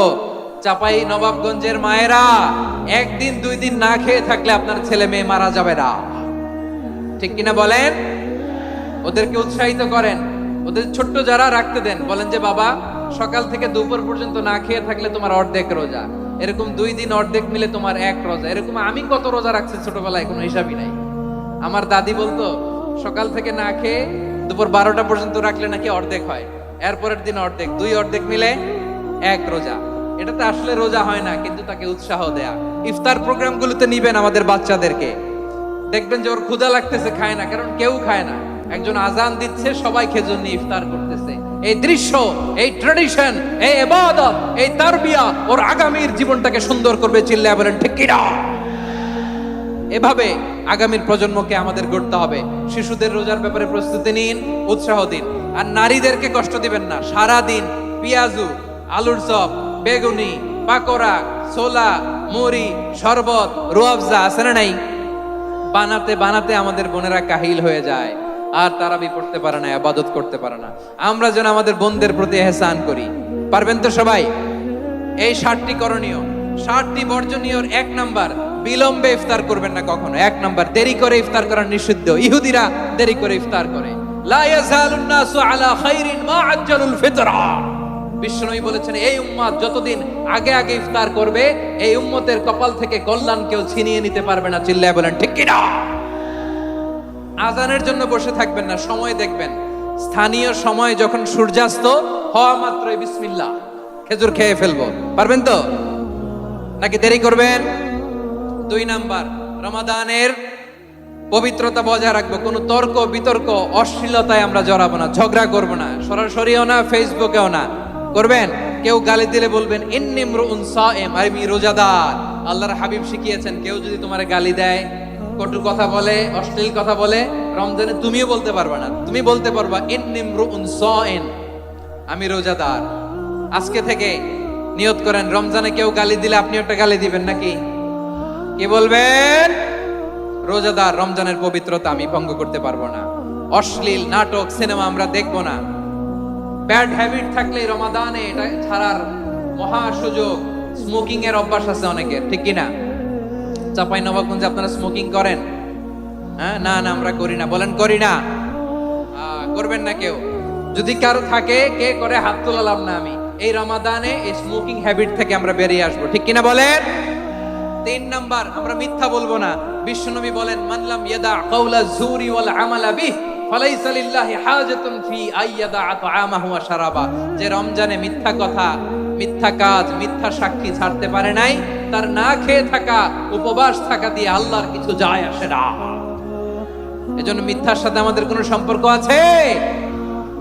চাপাই নবাবগঞ্জের মায়েরা, 1 দিন 2 দিন না খেয়ে থাকলে আপনার ছেলে মেয়ে মারা যাবে না, ঠিক কিনা বলেন? ওদেরকে উৎসাহিত করেন, ওদের ছোট্ট যারা রাখতে দেন, বলেন যে বাবা সকাল থেকে দুপুর পর্যন্ত না খেয়ে থাকলে তোমার অর্ধেক রোজা, এরকম 2 দিন অর্ধেক মিলে তোমার 1 রোজা। এরকম আমি কত রোজা রাখছি ছোটবেলায় কোনো হিসাবই নাই। আমার দাদি বলতো সকাল থেকে না খেয়ে দুপুর 12টা পর্যন্ত রাখলে নাকি অর্ধেক হয়, এরপরের দিন অর্ধেক, 2 অর্ধেক মিলে 1 রোজা। এটাতে আসলে রোজা হয় না, কিন্তু তাকে উৎসাহ দেয়া। ইফতার প্রোগ্রামগুলোতে নিবেন আমাদের বাচ্চাদেরকে, দেখবেন যে ওর ক্ষুধা লাগতেছে, খায় না, কারণ কেউ খায় না। একজন আজান দিচ্ছে, সবাই খেজুর নিয়ে ইফতার করতেছে। এই দৃশ্য, এই ট্র্যাডিশন, এই ইবাদত, এই তারবিয়া ওর আগামীর জীবনটাকে সুন্দর করবে। চিল্লায় বলেন ঠিক কি না? এভাবে আগামীর প্রজন্মকে আমাদের গড়তে হবে। শিশুদের রোজার ব্যাপারে প্রস্তুতি নিন, উৎসাহ দিন। আর নারীদেরকে কষ্ট দিবেন না। সারা দিন পেঁয়াজু, আলুর চপ, বেগুনি, পাকোড়া, ছোলা, মুড়ি, শরবত, রুয়াবজা আছে না নাই? বানাতে বানাতে আমাদের বোনেরা কাহিল হয়ে যায়, আর তারাবি পড়তে পারে না, ইবাদত করতে পারে না। আমরা যেন আমাদের বোনদের প্রতি ইহসান করি। পারবেন তো সবাই? এই 60টি করণীয়, 60টি বর্জনীয়। 1 নাম্বার, বিলম্বে ইফতার করবেন না কখনো। 1 নাম্বার, দেরি করে ইফতার করা নিষিদ্ধ। ইহুদিরা দেরি করে ইফতার করে। লা ইয়াজালুন নাসু আলা খাইরিন মা আজ্জালুল ফিতরা। বিশ্বনবী বলেছেন, এই উম্মত যতদিন আগে আগে ইফতার করবে, এই উম্মতের কপাল থেকে কল্যাণ কেউ ছিনিয়ে নিতে পারবে না। চিল্লায় বলেন ঠিক কি না? আজানের জন্য বসে থাকবেন না, সময় দেখবেন। স্থানীয় সময় যখন সূর্যাস্ত হওয়া মাত্রই বিসমিল্লাহ, খেজুর খেয়ে ফেলবো। পারবেন তো নাকি দেরি করবেন? 2 নাম্বার, রমাদানের পবিত্রতা বজায় রাখবো। কোনো তর্ক বিতর্ক অশ্লীলতায় আমরা জড়াবো না, ঝগড়া করবো না, সরাসরিও না, ফেসবুকেও না। করবেন? কেউ গালি দিলে বলবেন ইন্নী ইমরুউন সায়েম, আমি রোজাদার। আল্লাহর হাবিব শিখিয়েছেন, কেউ যদি তোমার গালি দেয়, কটু কথা বলে, অশ্লীল কথা বলে, রমজানে তুমিও বলতে পারবে না। তুমি বলতে পারবা ইন্নী ইমরুউন সায়েম, আমি রোজাদার। আজকে থেকে নিয়ত করেন, রমজানে কেউ গালি দিলে আপনি একটা গালি দিবেন নাকি? কি বলবেন? রোজাদার, রমজানের পবিত্রতা আমি ভঙ্গ করতে পারবো না। অশ্লীল নাটক, সিনেমা আমরা দেখবো না। ব্যাড হ্যাবিট থাকলে রমাদানে এটা ছাড়ার মহা সুযোগ। স্মোকিং এর অভ্যাস আছে অনেকের, ঠিক কিনা? চাঁপাইনবাবগঞ্জে আপনারা স্মোকিং করেন? হ্যাঁ, না না আমরা করি না। বলেন করি না। করবেন না কেউ। যদি কারো থাকে, কে করে হাত তোলালাম না আমি। এই রমাদানে এই স্মোকিং হ্যাবিট থেকে আমরা বেরিয়ে আসবো, ঠিক কিনা বলেন? 3 নাম্বার, আমরা মিথ্যা বলবো না। বিশ্বনবী বলেন, মান লাম ইয়াদা কাওলা যুরি ওয়াল আমালা বিহি ফালাইসা লিল্লাহি হাজাতুন ফি আইয়াদা তাআমাহু ওয়া শারাবা। যে রমজানে মিথ্যা কথা, মিথ্যা কাজ, মিথ্যা সাক্ষী ছাড়তে পারে নাই, তার না খেয়ে থাকা, উপবাস থাকা দিয়ে আল্লাহর কিছু যায় আসে না। এজন্য মিথ্যার সাথে আমাদের কোনো সম্পর্ক আছে?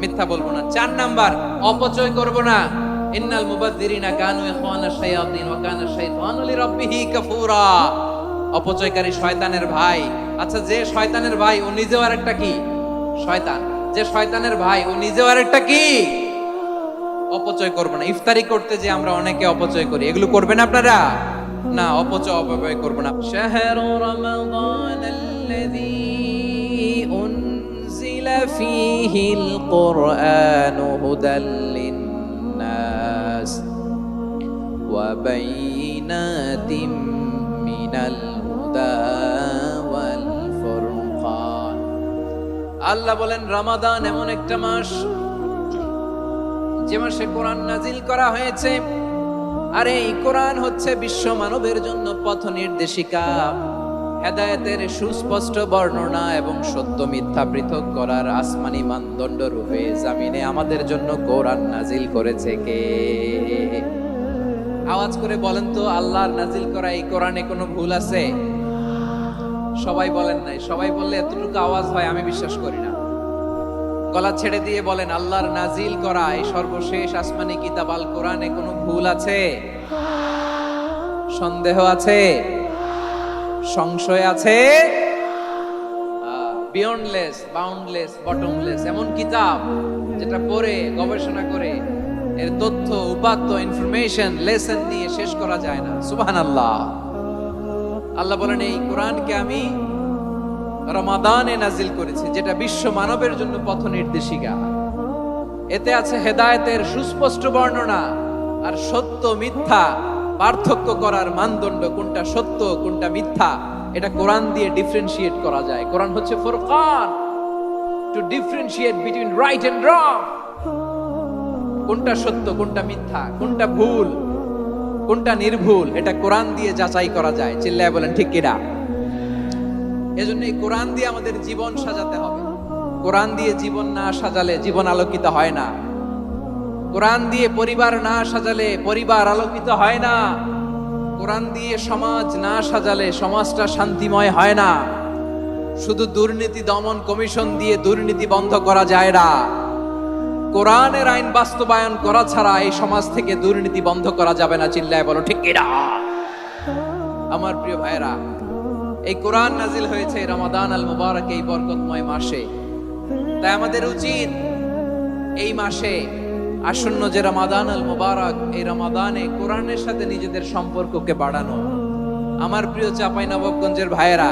মিথ্যা বলবো না। 4 নাম্বার, অপচয় করব না। ইন্নাল মুবাযযিরিনা কানু ইখওয়ানাশ শায়াতিন ওয়া কানা শাইতানু লিরাব্বিহি কাফুরা। অপচয়কারী শয়তানের ভাই। আচ্ছা, যে শয়তানের ভাই ও নিজেও আরেকটা কি? শয়তান। যে শয়তানের ভাই ও নিজেও আরেকটা কি? অপচয় করব না। ইফতারি করতে যে আমরা অনেকে অপচয় করি, এগুলো করবেন আপনারা? না, অপচয় করব না। শাহরু রমাদানাল্লাযী উনজিলা ফীহিল কুরআনু হুদাল লিন্নাস ওয়া বাইনাতিম মিনাল হুদা ওয়াল ফুরকান। আল্লাহ বলেন, রমাদান এমন একটা মাস যে মাসে কোরআন নাজিল করা হয়েছে। আর এই কোরআন হচ্ছে বিশ্ব মানবের জন্য পথ নির্দেশিকা, হেদায়েতের সুস্পষ্ট বর্ণনা এবং সত্য মিথ্যা পৃথক করার আসমানি মানদণ্ড রূপে জামিনে আমাদের জন্য কোরআন নাজিল করেছে কে? আওয়াজ করে বলেন তো, আল্লাহর নাজিল করা এই কোরআনে কোনো ভুল আছে? সবাই বলেন নাই। সবাই বললে এতটুকু আওয়াজ হয়, আমি বিশ্বাস করি না। গলা ছেড়ে দিয়ে বলেন, আল্লাহর নাজিল করা এই সর্বশেষ আসমানি কিতাব আল কোরআনে কোনো ভুল আছে? সন্দেহ আছে? সংশয় আছে? বিয়ন্ডলেস, বাউন্ডলেস, বটমলেস এমন কিতাব যেটা পড়ে গবেষণা করে এর তথ্য, উপাত্ত, ইনফরমেশন, লেসন নিয়ে শেষ করা যায় না। সুবহানাল্লাহ। আল্লাহ বলেন, এই কোরআনকে আমি রমাদানে নাজিল করেছি, যেটা বিশ্ব মানবের জন্য পথ নির্দেশিকা। এতে আছে হেদায়েতের সুস্পষ্ট বর্ণনা আর সত্য মিথ্যা পার্থক্য করার মানদণ্ড, কোনটা সত্য কোনটা মিথ্যা, এটা কোরআন দিয়ে ডিফারেন্সিয়েট করা যায়। কোরআন হচ্ছে ফুরকান, to differentiate between right and wrong. কোনটা সত্য, কোনটা মিথ্যা, কোনটা ভুল, কোনটা নির্ভুল, এটা কোরআন দিয়ে যাচাই করা যায়। চিল্লায় বলেন ঠিক কিনা? এজন্য এই কোরআন দিয়ে আমাদের জীবন সাজাতে হবে। কোরআন দিয়ে জীবন না সাজালে জীবন আলোকিত হয় না। কোরআন দিয়ে পরিবার না সাজালে পরিবার আলোকিত হয় না। কোরআন দিয়ে সমাজ না সাজালে সমাজটা শান্তিময় হয় না। শুধু দুর্নীতি দমন কমিশন দিয়ে দুর্নীতি বন্ধ করা যায় না। কোরআনের আইন বাস্তবায়ন করা ছাড়া এই সমাজ থেকে দুর্নীতি বন্ধ করা যাবে না। চিল্লায় বলো ঠিক কিনা? আমার প্রিয় ভাইরা, এই কোরআন নাজিল হয়েছে রমাদান আল মুবারক, এই বরকতময় মাসে। তাই আমাদের উচিত এই মাসে আসন্ন যে রমাদান আল মুবারক, এই রমাদানে কোরআনের সাথে নিজেদের সম্পর্ককে বাড়ানো। আমার প্রিয় চাঁপাইনবাবগঞ্জের ভাইয়েরা,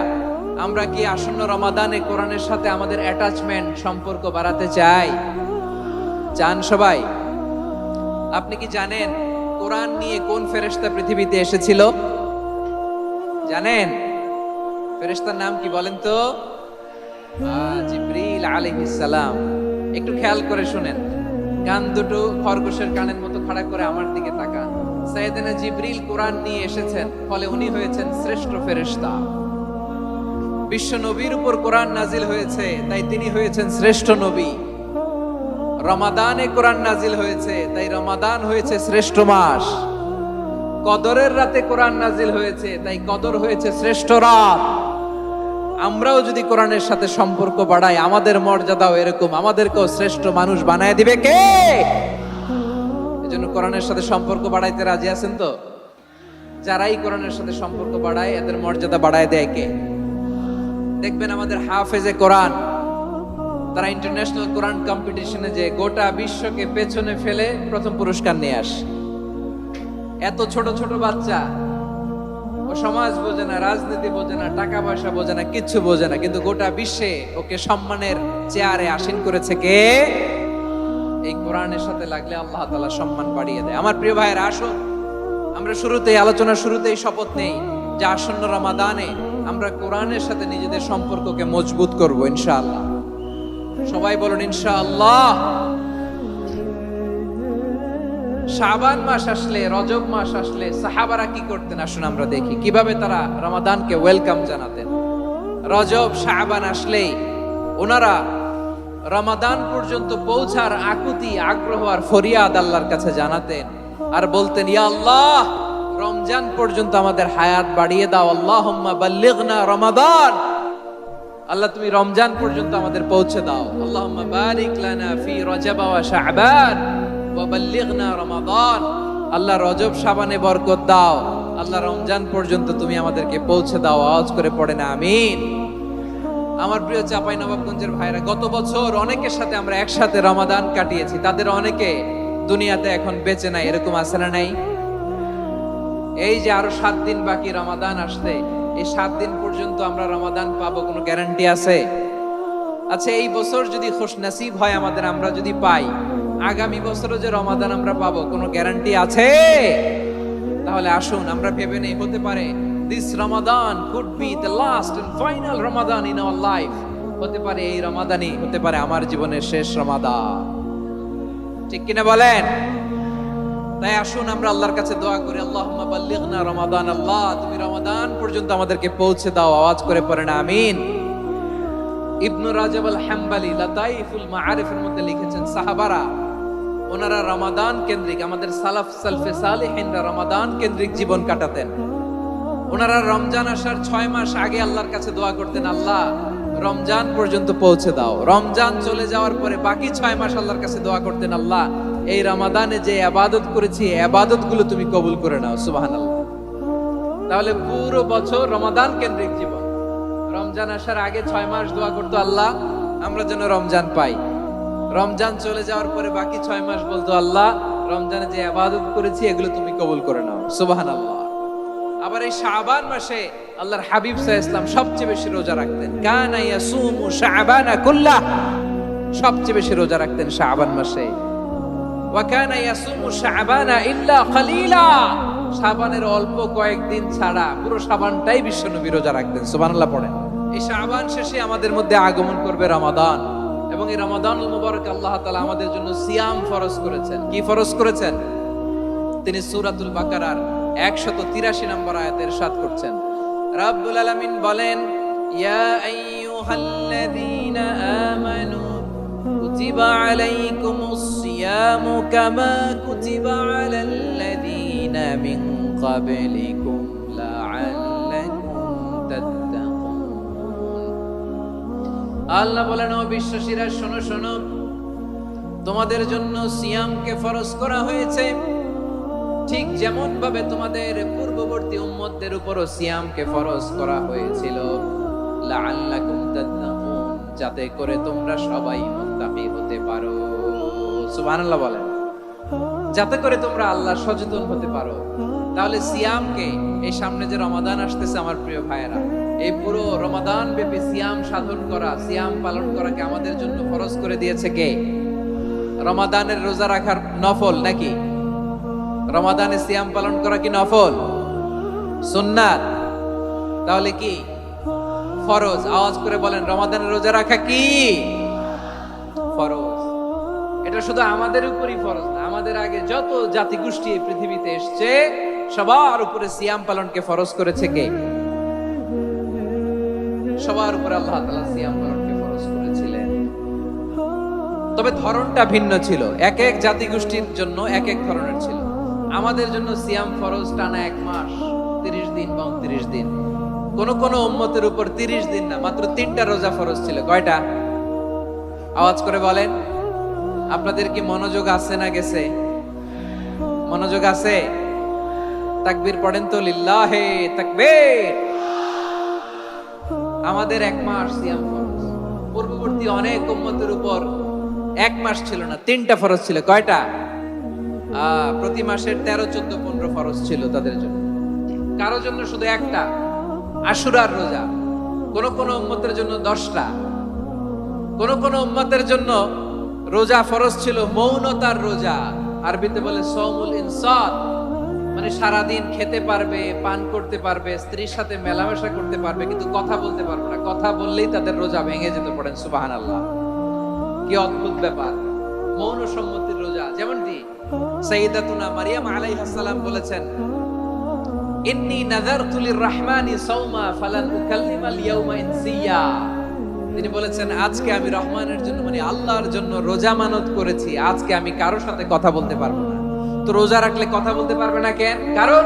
আমরা কি আসন্ন রমাদানে কোরআনের সাথে আমাদের অ্যাটাচমেন্ট সম্পর্ক বাড়াতে চাই? চান সবাই? আপনি কি জানেন কোরআন নিয়ে কোন ফেরেশতা পৃথিবীতে এসেছিল? জানেন ফেরেশতার নাম কি বলেন তো? জিবরিল আলাইহিস সালাম। একটু খেয়াল করে শুনেন, কান দুটো খরগোশের কানের মতো খাড়া করে আমার দিকে তাকান। সাইয়েদনা জিবরিল কোরআন নিয়ে এসেছেন, ফলে উনি হয়েছেন শ্রেষ্ঠ ফেরেশতা। বিশ্ব নবীর উপর কোরআন নাজিল হয়েছে, তাই তিনি হয়েছেন শ্রেষ্ঠ নবী। রমাদানে কোরআন নাজিল হয়েছে, তাই রমাদান হয়েছে শ্রেষ্ঠ মাস। কদরের রাতে কোরআন নাজিল হয়েছে, তাই কদর হয়েছে শ্রেষ্ঠ রাত। আমরাও যদি কোরআনের সাথে সম্পর্ক বাড়াই, আমাদের মর্যাদাও এরকম, আমাদেরকেও শ্রেষ্ঠ মানুষ বানায় দিবে কে? এজন্য কোরআনের সাথে সম্পর্ক বাড়াইতে রাজি আছেন তো? যারাই কোরআনের সাথে সম্পর্ক বাড়ায়, এদের মর্যাদা বাড়ায় দেয় কে? দেখবেন আমাদের হাফেজে কোরআন, তারা ইন্টারন্যাশনাল কোরআন কম্পিটিশনে যে গোটা বিশ্বকে পেছনে ফেলে প্রথম পুরস্কার নিয়ে আসে। এত ছোট ছোট বাচ্চা, ও সমাজ বোঝে না, রাজনীতি বোঝে না, টাকা পয়সা বোঝে না, কিচ্ছু বোঝে না, কিন্তু গোটা বিশ্বে ওকে সম্মানের চেয়ারে আসীন করেছে কে? এই কোরআনের সাথে লাগলে আল্লাহ তাআলা সম্মান বাড়িয়ে দেয়। আমার প্রিয় ভাইয়েরা, আসুন আমরা শুরুতেই, আলোচনার শুরুতেই শপথ নেই যে আসন্ন রমাদানে আমরা কোরআনের সাথে নিজেদের সম্পর্ককে মজবুত করব ইনশাআল্লাহ। সবাই বলুন ইনশাআল্লাহ। শাবান মাস আসলে, রজব মাস আসলে সাহাবারা কি করতেন? আসুন আমরা দেখি কিভাবে তারা রমাদানকে ওয়েলকাম জানাতেন। রজব শাবান আসলেই ওনারা রমাদান পর্যন্ত পৌঁছার আকুতি, আগ্রহ আর ফরিয়াদ আল্লাহর কাছে জানাতেন আর বলতেন, ইয়া আল্লাহ, রমজান পর্যন্ত আমাদের হায়াত বাড়িয়ে দাও। আল্লাহুম্মা বাল্লিগনা রমাদান, আল্লাহ তুমি রমজান পর্যন্ত আমাদের পৌঁছে দাও। আল্লাহুম্মা বারিক লানা ফি রজব ওয়া শাবান ওয়া বাল্লিগনা রমাদান, আল্লাহ রজব শাবানে বরকত দাও, আল্লাহ রমজান পর্যন্ত তুমি আমাদেরকে পৌঁছে দাও। আওয়াজ করে পড়েন আমিন। আমার প্রিয় চাঁপাইনবাবগঞ্জের ভাইরা, গত বছর অনেকের সাথে আমরা একসাথে রমাদান কাটিয়েছি, তাদের অনেকে দুনিয়াতে এখন বেঁচে নাই, এরকম আছে না নাই? এই যে আরো 7 দিন বাকি রমাদান আসতে, এই 7 দিন পর্যন্ত আমরা রমাদান পাবো, কোনো গ্যারান্টি আছে? আচ্ছা, এই বছর যদি খুশনসিব হয় আমাদের, আমরা যদি পাই, আগামী বছরও যে রমাদান আমরা পাবো, কোনো গ্যারান্টি আছে? তাহলে আসুন আমরা ভেবে নেই, হতে পারে this Ramadan could be the last and final Ramadan in our life. হতে পারে এই রমাদানই হতে পারে আমার জীবনের শেষ রমাদান। ঠিক কিনা বলেন? তাই আসুন আমরা আল্লাহর কাছে দোয়া করি, আল্লাহুম্মা বাল্লিগনা রমাদান, আল্লাহ তুমি রমাদান পর্যন্ত আমাদেরকে পৌঁছে দাও। আওয়াজ করে পড়েন আমিন। ইবনু রাজব আল হাম্বলি লাতাইফুল মাআরিফের মধ্যে লিখেছেন, সাহাবারা ওনারা রমাদান কেন্দ্রিক, আমাদের সালাফ সালফে সালেহিনরা রমাদান কেন্দ্রিক জীবন কাটাতেন। ওনারা রমজান আসার 6 মাস আগে আল্লাহর কাছে দোয়া করতেন, আল্লাহ রমজান পর্যন্ত পৌঁছে দাও। রমজান চলে যাওয়ার পরে বাকি 6 মাস আল্লাহর কাছে দোয়া করতেন, আল্লাহ এই রমাদানে যে ইবাদত করেছি, ইবাদত গুলো তুমি কবুল করে নাও। সুবহানাল্লাহ। তাহলে পুরো বছর রমাদান কেন্দ্রিক জীবন। রমজান আসার আগে 6 মাস দোয়া করতো, আল্লাহ আমরা যেন রমজান পাই। রমজান চলে যাওয়ার পরে বাকি 6 মাস বলতো, আল্লাহ রমজানে যে ইবাদত করেছি এগুলো তুমি কবুল করে নাও। সুবহানাল্লাহ। আবার এই শাবান মাসে আল্লাহর হাবিব সাল্লাল্লাহু আলাইহি ওয়াসাল্লাম সবচেয়ে বেশি রোজা রাখতেন। কানা ইয়াসুমু শাবানা কুল্লাহ, সবচেয়ে বেশি রোজা রাখতেন শাবান মাসে। ওয়া কানা ইয়াসুমু শাবানা ইল্লা কালিলা, শাবানের অল্প কয়েকদিন ছাড়া পুরো শাবানটাই বিশ্বনবী রোজা রাখতেন। সুবহানাল্লাহ পড়েন। এই শাবান শেষে আমাদের মধ্যে আগমন করবে রমাদান, এবং এই রমাদানুল মুবারক আল্লাহ তাআলা আমাদের জন্য সিয়াম ফরজ করেছেন। কি ফরজ করেছেন? তিনি সূরাতুল বাকারার 183 নম্বর আয়াতে ইরশাদ করছেন, রাব্বুল আলামিন বলেন, ইয়া আইয়ুহাল্লাযীনা আমানু কুতিবা আলাইকুমুস সিয়ামু কামা কুতিবা আলাল্লাযীনা মিন ক্বাবলিকুম লাআল্লাকুম তাত্তাকুন। আল্লাহ বলেন, ও বিশ্বাসীরা শোনো শোনো, তোমাদের জন্য সিয়ামকে ফরজ করা হয়েছে, ঠিক যেমন ভাবে তোমাদের পূর্ববর্তী উম্মতদের উপরও সিয়ামকে ফরজ করা হয়েছিল, লাআল্লাকুম তাত্তাকুন, যাতে করে তোমরা সবাই মুত্তাকি হতে পারো। সুবহানাল্লাহ বলেন, যাতে করে তোমরা আল্লাহ সচেতন হতে পারো। তাহলে সিয়ামকে, এই সামনে যে রমাদান আসতেছে আমার প্রিয় ভাইয়েরা, এই পুরো রমাদান ব্যাপী সিয়াম সাধন করা, সিয়াম পালন করাকে আমাদের জন্য ফরজ করে দিয়েছে কে? রমাদানের রোজা রাখার নফল নাকি? রমাদানে সিয়াম পালন করা কি নফল? সুন্নাত? তাহলে কি ফরজ? আওয়াজ করে বলেন, রমাদানের রোজা রাখা কি ফরজ? এটা শুধু আমাদের উপরই ফরজ না, আমাদের আগে যত জাতিগোষ্ঠী এই পৃথিবীতে এসছে সবার উপরে সিয়াম পালনকে ফরজ করেছে কে? সবার উপরে আল্লাহ তাআলা সিয়াম পালনকে ফরজ করেছিলেন। তবে ধরনটা ভিন্ন ছিল, এক এক জাতিগোষ্ঠীর জন্য এক এক ধরনের ছিল। আমাদের জন্য সিয়াম ফরজ টানা 1 মাস, 30 দিন বা 29 দিন। কোন কোন উম্মতের উপর 30 দিন না, মাত্র 3টা রোজা ফরজ ছিল। কয়টা? আওয়াজ করে বলেন। আপনাদের কি মনোযোগ আছে না গেছে? মনোযোগ আছে? তাকবীর পড়েন তো, লিল্লাহে তাকবীর। আমাদের 1 মাস সিয়াম ফরজ। পূর্ববর্তী অনেক উম্মতের উপর 1 মাস ছিল না, 3টা ফরজ ছিল। কয়টা? প্রতি মাসের 13, 14, 15 ফরজ ছিল তাদের জন্য। কারো জন্য শুধু একটা, আশুরার রোজা। কোন কোন উম্মতের জন্য 10টা। কোন কোন উম্মতের জন্য রোজা ফরজ ছিল মৌনতার রোজা, আরবিতে বলে সওমুল ইনসাত, মানে সারাদিন খেতে পারবে, পান করতে পারবে, স্ত্রীর সাথে মেলামেশা করতে পারবে, কিন্তু কথা বলতে পারবে না। কথা বললেই তাদের রোজা ভেঙে যেতে। পড়েন সুবহানাল্লাহ। কি অদ্ভুত ব্যাপার, মৌন সম্মতির রোজা। যেমনটি সাইয়্যিদাতুনা মারিয়াম আলাইহিস সালাম বলেছেন, ইন্নী নাযারতু লির-রাহমানি সাওমা ফালান উকাল্লিমাল ইয়াওমা ইনসিয়া। তিনি বলেছেন, আজকে আমি রহমানের জন্য, মানে আল্লাহর জন্য রোজা মানত করেছি, আজকে আমি কারোর সাথে কথা বলতে পারবো না। তো রোজা রাখলে কথা বলতে পারবে না কেন? কারণ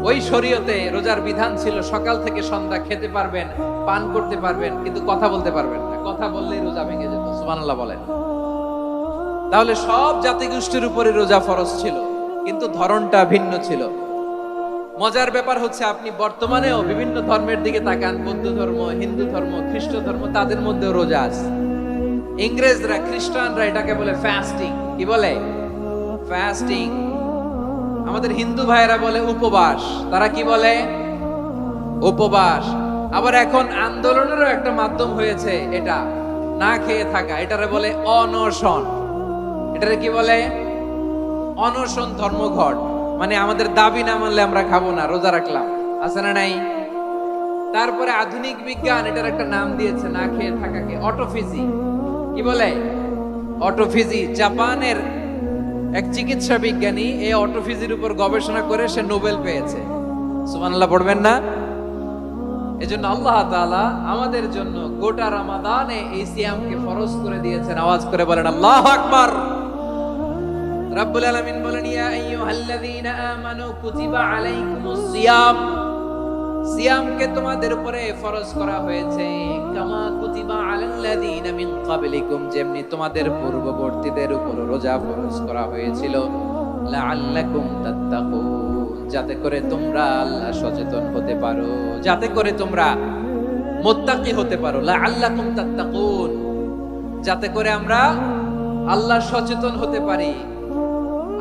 ওই শরীয়তে রোজার বিধান ছিল সকাল থেকে সন্ধ্যা খেতে পারবেন, পান করতে পারবেন, কিন্তু কথা বলতে পারবেন না। কথা বললেই রোজা ভেঙে যেত। সুবহানাল্লাহ বলেন। তাহলে সব জাতিগোষ্ঠীর উপরে রোজা ফরজ ছিল, কিন্তু ধরনটা ভিন্ন ছিল। মজার ব্যাপার হচ্ছে, আপনি বর্তমানেও বিভিন্ন ধর্মের দিকে তাকান, বৌদ্ধ ধর্ম, হিন্দু ধর্ম, খ্রিস্ট ধর্ম, তাদের মধ্যেও রোজা আছে। ইংরেজরা, খ্রিস্টানরা এটাকে বলে ফাস্টিং। কি বলে? ফাস্টিং। আমাদের হিন্দু ভাইয়েরা বলে উপবাস। তারা কি বলে? উপবাস। আবার এখন আন্দোলনেরও একটা মাধ্যম হয়েছে এটা, না খেয়ে থাকা। এটারে বলে অনশন। এটারে কি বলে? অনশন ধর্মঘট। মানে আমাদের দাবি না মানলে আমরা খাবো না, রোজা রাখলাম। আছে না নাই? তারপরে আধুনিক বিজ্ঞান এটার একটা নাম দিয়েছে না খেয়ে থাকাকে, অটোফিজি। কি বলে? অটোফিজি। জাপানের এক চিকিৎসা বিজ্ঞানী এই অটোফিজির উপর গবেষণা করে সে নোবেল পেয়েছে। সুবহানাল্লাহ পড়বেন না? এজন্য আল্লাহ তাআলা আমাদের জন্য গোটা রমাদানে এই সিয়ামকে ফরজ করে দিয়েছেন। আওয়াজ করে বলেন আল্লাহু আকবার। রাব্বুল আলামিন বলেন, ইয়া আইয়ুহাল্লাযীনা আমানু কুতিবা আলাইকুমুস সিয়াম। সিয়ামকে তোমাদের উপরে ফরজ করা হয়েছে, কামা কুতিবা আলাল্লাযীনা মিন ক্বাবলিকুম, যেমনি তোমাদের পূর্ববর্তীদের উপর রোজা ফরজ করা হয়েছিল, লাআল্লাকুম তাত্তাকুন, যাতে করে তোমরা আল্লাহ সচেতন হতে পারো, যাতে করে তোমরা মুত্তাকি হতে পারো। লাআল্লাকুম তাত্তাকুন, যাতে করে আমরা আল্লাহ সচেতন হতে পারি,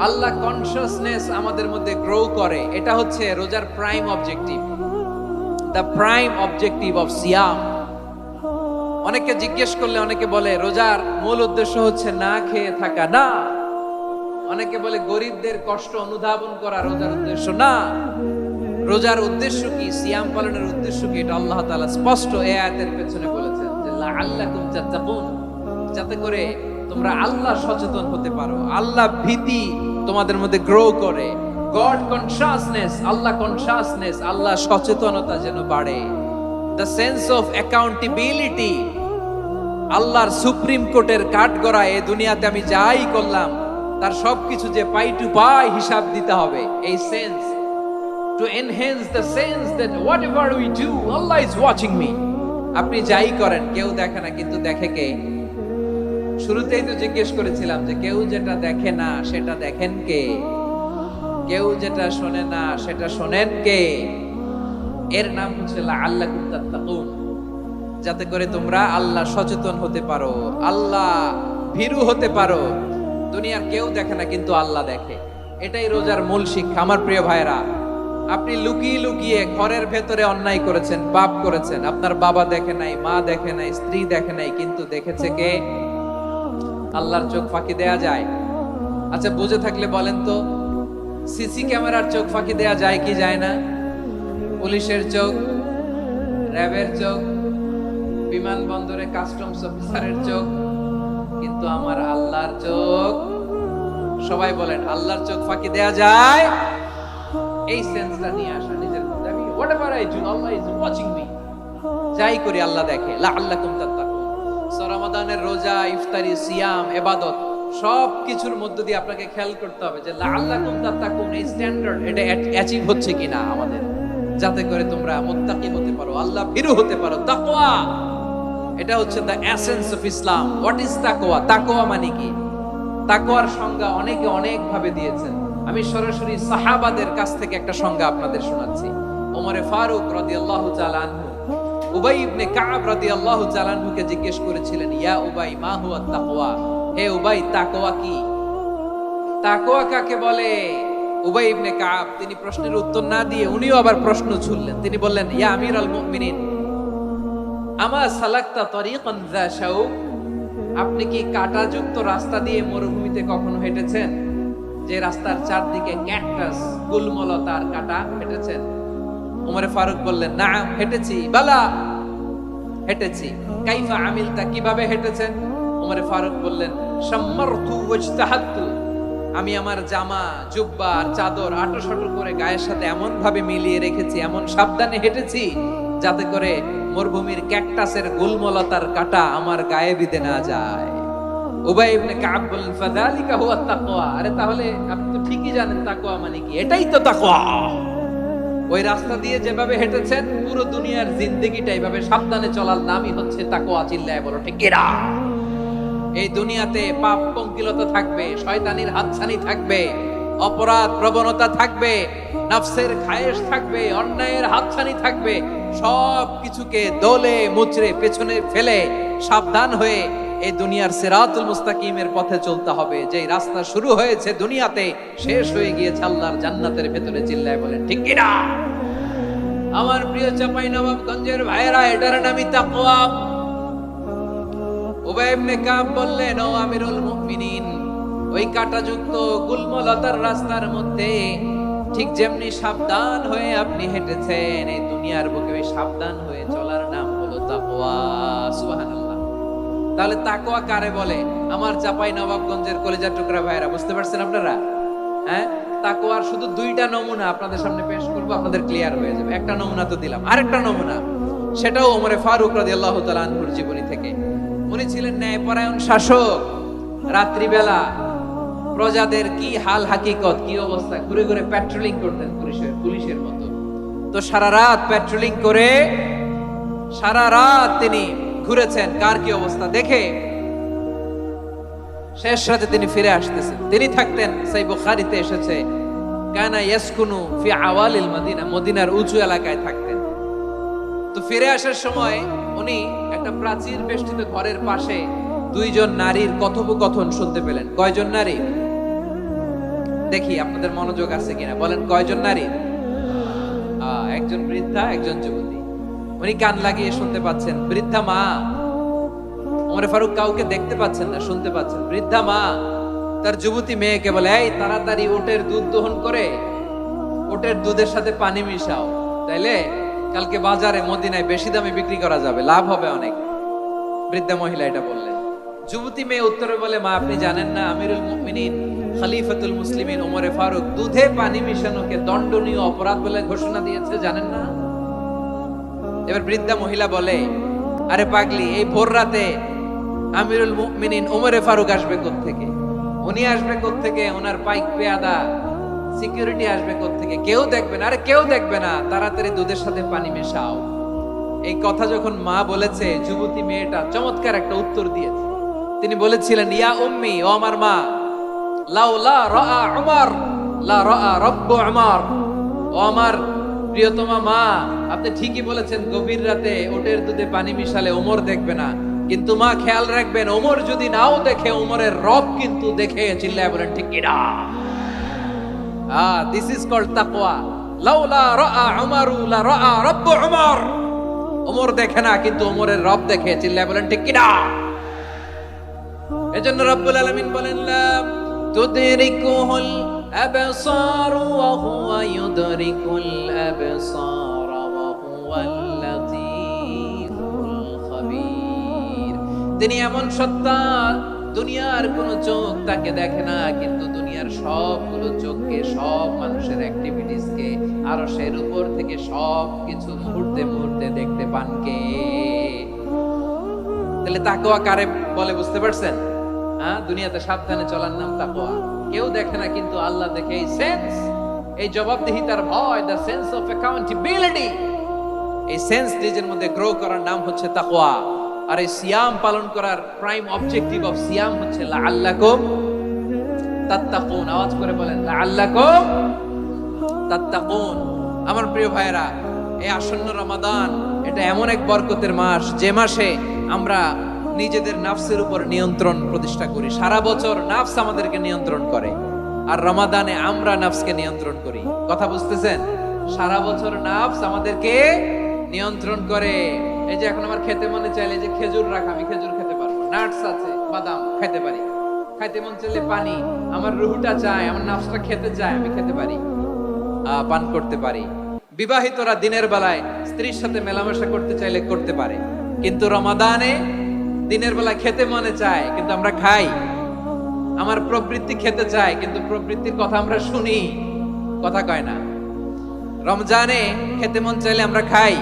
আল্লাহ কনসিয়াসনেস আমাদের মধ্যে গ্রো করে। এটা হচ্ছে রোজার prime objective, the prime objective of সিয়াম। অনেকে জিজ্ঞেস করলে অনেকে বলে রোজার মূল উদ্দেশ্য হচ্ছে না খেয়ে থাকা। না। অনেকে বলে গরিবদের কষ্ট অনুধাবন করা রোজার উদ্দেশ্য। না। রোজার উদ্দেশ্য কি? সিয়াম পালনের উদ্দেশ্য কি? এটা আল্লাহ তাআলা স্পষ্ট এই আয়াতের পেছনে বলেছেন যে লাআল্লাকুম তাত্তাকুন, যাতে করে তোমরা আল্লাহ সচেতন হতে পারো, আল্লাহ ভীতি তোমাদের মধ্যে গ্রো করে, গড কনসিয়াসনেস, আল্লাহ কনসিয়াসনেস, আল্লাহ সচেতনতা যেন বাড়ে, দ্য সেন্স অফ অ্যাকাউন্টেবিলিটি। আল্লাহর সুপ্রিম কোর্টের কাঠগড়া এই দুনিয়াতে আমি যাই করলাম তার সবকিছু যে পাই টু পাই হিসাব দিতে হবে, এই sense, to enhance the sense that whatever we do Allah is watching me. আপনি যাই করেন কেউ দেখে না, কিন্তু দেখে কে? শুরুতেই তো জিজ্ঞেস করেছিলাম যে কেউ যেটা দেখে না সেটা দেখেন কে? কেউ যেটা শোনে না সেটা শোনেন কে? এর নাম হচ্ছে লাআল্লাকুম তাত্তাকুন, যাতে করে তোমরা আল্লাহ সচেতন হতে পারো, আল্লাহ ভীরু হতে পারো। দুনিয়ার কেউ দেখে না, কিন্তু আল্লাহ দেখে। এটাই রোজার মূল শিক্ষা। আমার প্রিয় ভাইরা, আপনি লুকিয়ে লুকিয়ে ঘরের ভেতরে অন্যায় করেছেন, পাপ করেছেন, আপনার বাবা দেখে নাই, মা দেখে নাই, স্ত্রী দেখে নাই, কিন্তু দেখেছে কে? আল্লাহর চোখ ফাঁকি দেয়া যায়? আচ্ছা বুঝে থাকলে বলেন তো, সিসি ক্যামেরার চোখ ফাঁকি দেয়া যায় কি যায় না? পুলিশের চোখ, র্যাবের চোখ, বিমানবন্দরে কাস্টমস অফিসারের চোখ, কিন্তু আমার আল্লাহর চোখ? সবাই বলেন আল্লাহর চোখ ফাঁকি দেয়া যায়? এই সেন্সটা নিয়ে আসা নিজের মধ্যে, আমি whatever I do Allah is watching me, যাই করি আল্লাহ দেখে। লাআল্লাকুম তাত্তাকুন। রমাদানের রোজা, ইফতারি, সিয়াম, ইবাদত সব কিছুর মধ্য দিয়ে আপনাকে খেয়াল করতে হবে যে লাআল্লাকুম তাত্তাকুন এই স্ট্যান্ডার্ড এটা অ্যাচিভ হচ্ছে কিনা আমাদের, যাতে করে তোমরা মুত্তাকি হতে পারো, আল্লাহ ভীরু হতে পারো। তাকওয়া, এটা হচ্ছে the essence of Islam. What is তাকওয়া? তাকওয়া মানে কি? তাকওয়ার সংজ্ঞা অনেকে অনেক ভাবে দিয়েছেন। আমি সরাসরি সাহাবাদের কাছ থেকে একটা সংজ্ঞা আপনাদের শোনাচ্ছি। ওমরে ফারুক রাদিয়াল্লাহু তাআলা আনহু উবাই ইবনে কাব রাদিয়াল্লাহু তাআলা আনহুকে জিজ্ঞেস করেছিলেন, ইয়া উবাই মা হুয়া তাকওয়া? হে উবাই, তাকওয়া কি? তাকওয়া কাকে বলে? উবাই ইবনে কাব তিনি প্রশ্নের উত্তর না দিয়ে উনিও আবার প্রশ্ন ছুড়লেন। তিনি বললেন, ইয়া আমিরাল মুমিনিন আমা সালাকতা তরিকান যা শাউক? আপনি কি কাঁটাযুক্ত রাস্তা দিয়ে মরুভূমিতে কখনো হেঁটেছেন? যে রাস্তার চারদিকে ক্যাকটাস, গুলমলতার কাঁটা, হেঁটেছেন? ওমরে ফারুক বললেন, না হেঁটেছি। বালা, হেঁটেছি। কাইফা আমিলতা, কিভাবে হেঁটেছেন? ওমরে ফারুক বললেন, শাম্মারতু ওয়াজতাহাদতু, আমি আমার জামা, জুব্বা আর চাদর আঁটো করে গায়ের সাথে এমন ভাবে মিলিয়ে রেখেছি, এমন সাবধানে হেঁটেছি যাতে করে মরুভূমির ক্যাকটাসের গুলমলতার কাঁটা আমার গায়ে বিঁধে না যায়। উবাই ইবনে কাব বললেন, ফাযালিকা হুয়া তাকওয়া। আরে তাহলে আপনি তো ঠিকই জানেন তাকওয়া মানে কি, এটাই তো তাকওয়া। ওই রাস্তা দিয়ে যেভাবে হেঁটেছেন, পুরো দুনিয়ার জিন্দেগিটা এইভাবে সাবধানে চলার নামই হচ্ছে তাকওয়া। চিল্লায় বলো ঠিক কিনা? এই দুনিয়াতে পাপ পঙ্কিলতা থাকবে, শয়তানির হাতছানি থাকবে, অপরাধ প্রবণতা থাকবে, নফসের খায়েশ থাকবে, অন্যায়ের হাতছানি থাকবে। সব কিছুকে দলে মুচড়ে পেছনে ফেলে সাবধান হয়ে এই দুনিয়ার সিরাতুল মুস্তাকিমের পথে চলতে হবে। যেই রাস্তা শুরু হয়েছে দুনিয়াতে, শেষ হয়ে গিয়েছে আল্লাহর জান্নাতের ভেতরে। চিল্লায় বলেন ঠিক কিনা? আমার প্রিয় চাঁপাইনবাবগঞ্জের ভাইয়েরা, এটার নামই তাকওয়া। উবাই ইবনে কাব বললেন, ও আমিরুল মুমিনিন, ওই কাঁটাযুক্ত গুলমলতার রাস্তার মধ্যে ঠিক যেমনি সাবধান হয়ে আপনি হেঁটেছেন, এই দুনিয়ার বুকে ওই সাবধান হয়ে চলার নাম হলো তাকওয়া। সুবহানাল্লাহ। তাহলে তাকওয়া কারে বলে? আমার চাঁপাইনবাবগঞ্জের কলিজার টুকরা ভাইয়েরা, বুঝতে পারছেন আপনারা? হ্যাঁ, তাকওয়ার শুধু দুইটা নমুনা আপনাদের সামনে পেশ করব, আপনাদের ক্লিয়ার হয়ে যাবে। একটা নমুনা তো দিলাম, আরেকটা নমুনা, সেটাও ওমরে ফারুক রাদিয়াল্লাহু তাআলা আনহুর জীবনী থেকে। উনি ছিলেন ন্যায়পরায়ণ শাসক। রাত্রিবেলা প্রজাদের কি হাল হাকিকত, কি অবস্থা, ঘুরে ঘুরে প্যাট্রোলিং করতেন পুলিশের মতো। তো সারা রাত প্যাট্রোলিং করে সারা রাত তিনি ঘুরেছেন কার কি অবস্থা দেখে। শেষ রাতে তিনি ফিরে আসতেছেন। তিনি থাকতেন, সেই বুখারীতে এসেছে, কানা ইয়াসকুনু ফি আওয়ালিল মদিনা, মদিনার উঁচু এলাকায় থাকতেন। তো ফিরে আসার সময় উনি একটা প্রাচীর বেষ্টিত ঘরের পাশে দুইজন নারীর কথোপকথন শুনতে পেলেন। কয়জন নারী? দেখি আপনাদের মনোযোগ আছে কিনা, বলেন কয়জন নারী? একজন বৃদ্ধা, একজন যুবতী। উনি কান লাগিয়ে শুনতে পাচ্ছেন। বৃদ্ধা মা, ওমরে ফারুক কাউকে দেখতে পাচ্ছেন না, শুনতে পাচ্ছেন। বৃদ্ধা মা তার যুবতী মেয়েকে বলে, এই তাড়াতাড়ি উটের দুধ দহন করে উটের দুধের সাথে পানি মিশাও, তাইলে কালকে বাজারে মদিনায় বেশি দামে বিক্রি করা যাবে, লাভ হবে অনেক। বৃদ্ধা মহিলা এটা বললেন। যুবতী মেয়ে উত্তরে বলে, মা আপনি জানেন না আমিরুল মুমিনিন খলিফাতুল মুসলিমিন ওমরে ফারুক দুধে পানি মিশানোকে দণ্ডনীয় অপরাধ বলে ঘোষণা দিয়েছে, জানেন না? এবার বৃদ্ধা মহিলা বলে, আরে পাগলি, এই ভোর রাতে আমিরুল মুমিনিন ওমরে ফারুক আসবে কোত্থেকে? উনি আসবে কোত্থেকে? ওনার পাইক পেয়াদা সিকিউরিটি আসবে কোত্থেকে? কেউ দেখবে না। আরে কেউ দেখবে না, তাড়াতাড়ি দুধের সাথে পানি মেশাও। এই কথা যখন মা বলেছে, যুবতী মেয়েটা চমৎকার একটা উত্তর দিয়েছে। তিনি বলেছিলেন, ইয়া উম্মি, ও আমার মা, লাউলা রাআ উমর লা রাআ রব্বু উমর। ও আমার প্রিয়তমা মা, আপনি ঠিকই বলেছেন, গভীর রাতে ওটের দুধে পানি মিশালে ওমর দেখবে না, কিন্তু মা খেয়াল রাখবেন, ওমর যদি নাও দেখে, ওমরের রব কিন্তু দেখে। চিল্লায় বলেন ঠিক কিনা? দিস ইজ কল্ড তাকওয়া। লাউলা রাআ উমারু লা রাআ রাব্বু উমর। ওমর দেখে না, কিন্তু ওমরের রব দেখে। চিল্লায় বলেন ঠিক কিনা? এজন্য রব্বুল আলামিন বলেন লা তুদরিকুহুল আবসার ওয়া হুয়া ইউদরিকুল আবসার ওয়া হুয়াল লাতীফুল খাবীর। তিনি এমন সত্তা, দুনিয়ার কোন চোখ তাকে দেখে না, কিন্তু দুনিয়ার সবগুলো চোখকে, সব মানুষের অ্যাক্টিভিটিসকে, আরশের উপর থেকে সবকিছু মুহূর্তে মুহূর্তে দেখতে পান কে? তাহলে তাকওয়া কারে বলে বুঝতে পারছেন? হ্যাঁ, দুনিয়াতে সাবধানে চলার নাম তাকওয়া। কেউ দেখে না, কিন্তু আল্লাহ দেখে। এই সেন্স, এই জবাবদিহিতার ভয়, দ্য সেন্স অফ অ্যাকাউন্টেবিলিটি, এই সেন্স নিজের মধ্যে গ্রো করার নাম হচ্ছে তাকওয়া। আর এই সিয়াম পালন করার প্রাইম অবজেক্টিভ অফ সিয়াম হচ্ছে লাআল্লাকুম তাত্তাকুন। আওয়াজ করে বলেন লাআল্লাকুম তাত্তাকুন। আমার প্রিয় ভাইরা, এই আসন্ন রমাদান এটা এমন এক বরকতের মাস, যে মাসে আমরা নিজেদের নাফসের উপর নিয়ন্ত্রণ প্রতিষ্ঠা করি। সারা বছর নাফস আমাদেরকে নিয়ন্ত্রণ করে, আর রমাদানে আমরা নাফসকে নিয়ন্ত্রণ করি। কথা বুঝতেছেন? সারা বছর নাফস আমাদেরকে নিয়ন্ত্রণ করে। এই যে এখন আমার খেতে মনে চাইলে যে খেজুর রাখা, আমি খেজুর খেতে পারবো, নাটস আছে, বাদাম খেতে পারি। খাইতে মন চাইলে পানি, আমার রুহুটা চায়, আমার নাফসটা খেতে চায়, আমি খেতে পারি, পান করতে পারি। বিবাহিতরা দিনের বেলায় স্ত্রীর সাথে মেলামেশা করতে চাইলে করতে পারে, কিন্তু রমাদানে দিনের বেলায় খেতে মনে চায়, কিন্তু আমরা খাই। আমার প্রবৃত্তি খেতে চায়, কিন্তু প্রবৃত্তির কথা আমরা শুনি, কথা কয় না। রমজানে খেতে মন চাইলে আমরা খাই,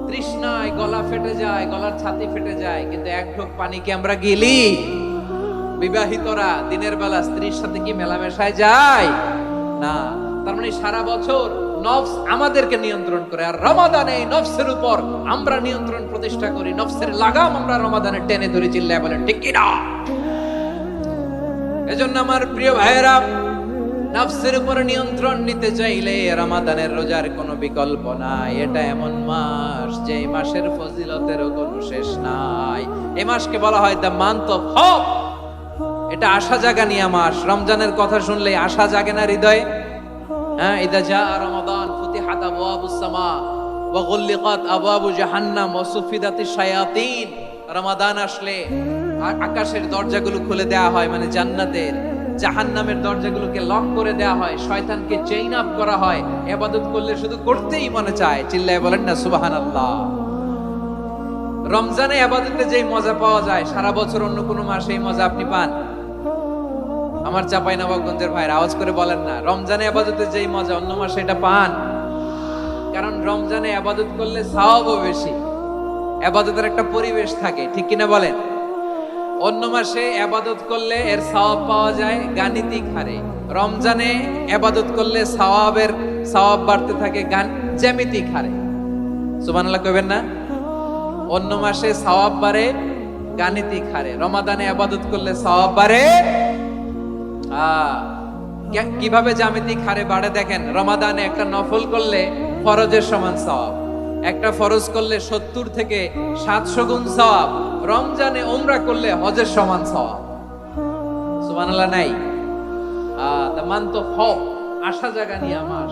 তৃষ্ণায় গলা ফেটে যায়, গলার ছাতি ফেটে যায়, কিন্তু এক ঢোক পানি কি আমরা গিলি? বিবাহিতরা দিনের বেলা স্ত্রীর সাথে কি মেলামেশায় যায় না? তার মানে সারা বছর নফস আমাদেরকে নিয়ন্ত্রণ করে, আর রমাদানে নফসের উপর আমরা নিয়ন্ত্রণ প্রতিষ্ঠা করি। নফসের লাগাম আমরা রমাদানে টেনে ধরে। চিল্লায় বলেন ঠিক কি না? এজন্য আমার প্রিয় ভাইয়েরা, নফসের উপর নিয়ন্ত্রণ নিতে চাইলে রমাদানের রোজার কোনো বিকল্প নাই। এটা এমন মাস যে মাসের ফজিলতেরও কোনো শেষ নাই। এই মাসকে বলা হয় দ্য মান্থ অফ হোপ। এটা আশা জাগানিয়া মাস। রমজানের কথা শুনলে আশা জাগে না হৃদয়ে? হ্যাঁ, ইদা জা রমাদান ফুতিহাত আবওয়াবুস সামা ওয়া গুল্লিকাত আবওয়াবু জাহান্নাম ওয়া সুফিদাতিশ শায়াতিন। রমাদান আসলে আকাশের দরজাগুলো খুলে দেয়া হয়, মানে জান্নাতের। জাহান্নামের দরজাগুলোকে লক করে দেয়া হয়, শয়তানকে চেইন আপ করা হয়। ইবাদত করলে শুধু করতেই মনে চায়। চিল্লায় বলেন না সুবহানাল্লাহ। রমজানে ইবাদতে যেই মজা পাওয়া যায়, সারা বছর অন্য কোনো মাসে এই মজা আপনি পান? আমার চাঁপাইনবাবগঞ্জের ভাইরা আওয়াজ করে বলেন না, রমজানে ইবাদতে যেই মজা অন্য মাসে এটা পান? কারণ রমজানে ইবাদত করলে সওয়াবও বেশি, ইবাদতের একটা পরিবেশ থাকে, ঠিক কিনা বলেন? অন্য মাসে ইবাদত করলে এর সওয়াব পাওয়া যায় গাণিতিক হারে, রমজানে ইবাদত করলে সওয়াব বাড়তে থাকে জ্যামিতিক হারে। সুবহানাল্লাহ কইবেন না? অন্য মাসে সওয়াব বাড়ে গাণিতিক হারে, রমাদানে ইবাদত করলে সওয়াব বাড়ে কিভাবে জ্যামিতিক হারে বাড়ে দেখেন। রমাদানে একটা নফল করলে ফরজের সমান সওয়াব, একটা ফরজ করলে 70 থেকে 700 গুণ সওয়াব। রমজানে উমরা করলে হজের সমান সওয়াব। সুবহানাল্লাহ নাই? দ্য মান্থ অফ হোপ, আশা জাগানিয়া মাস।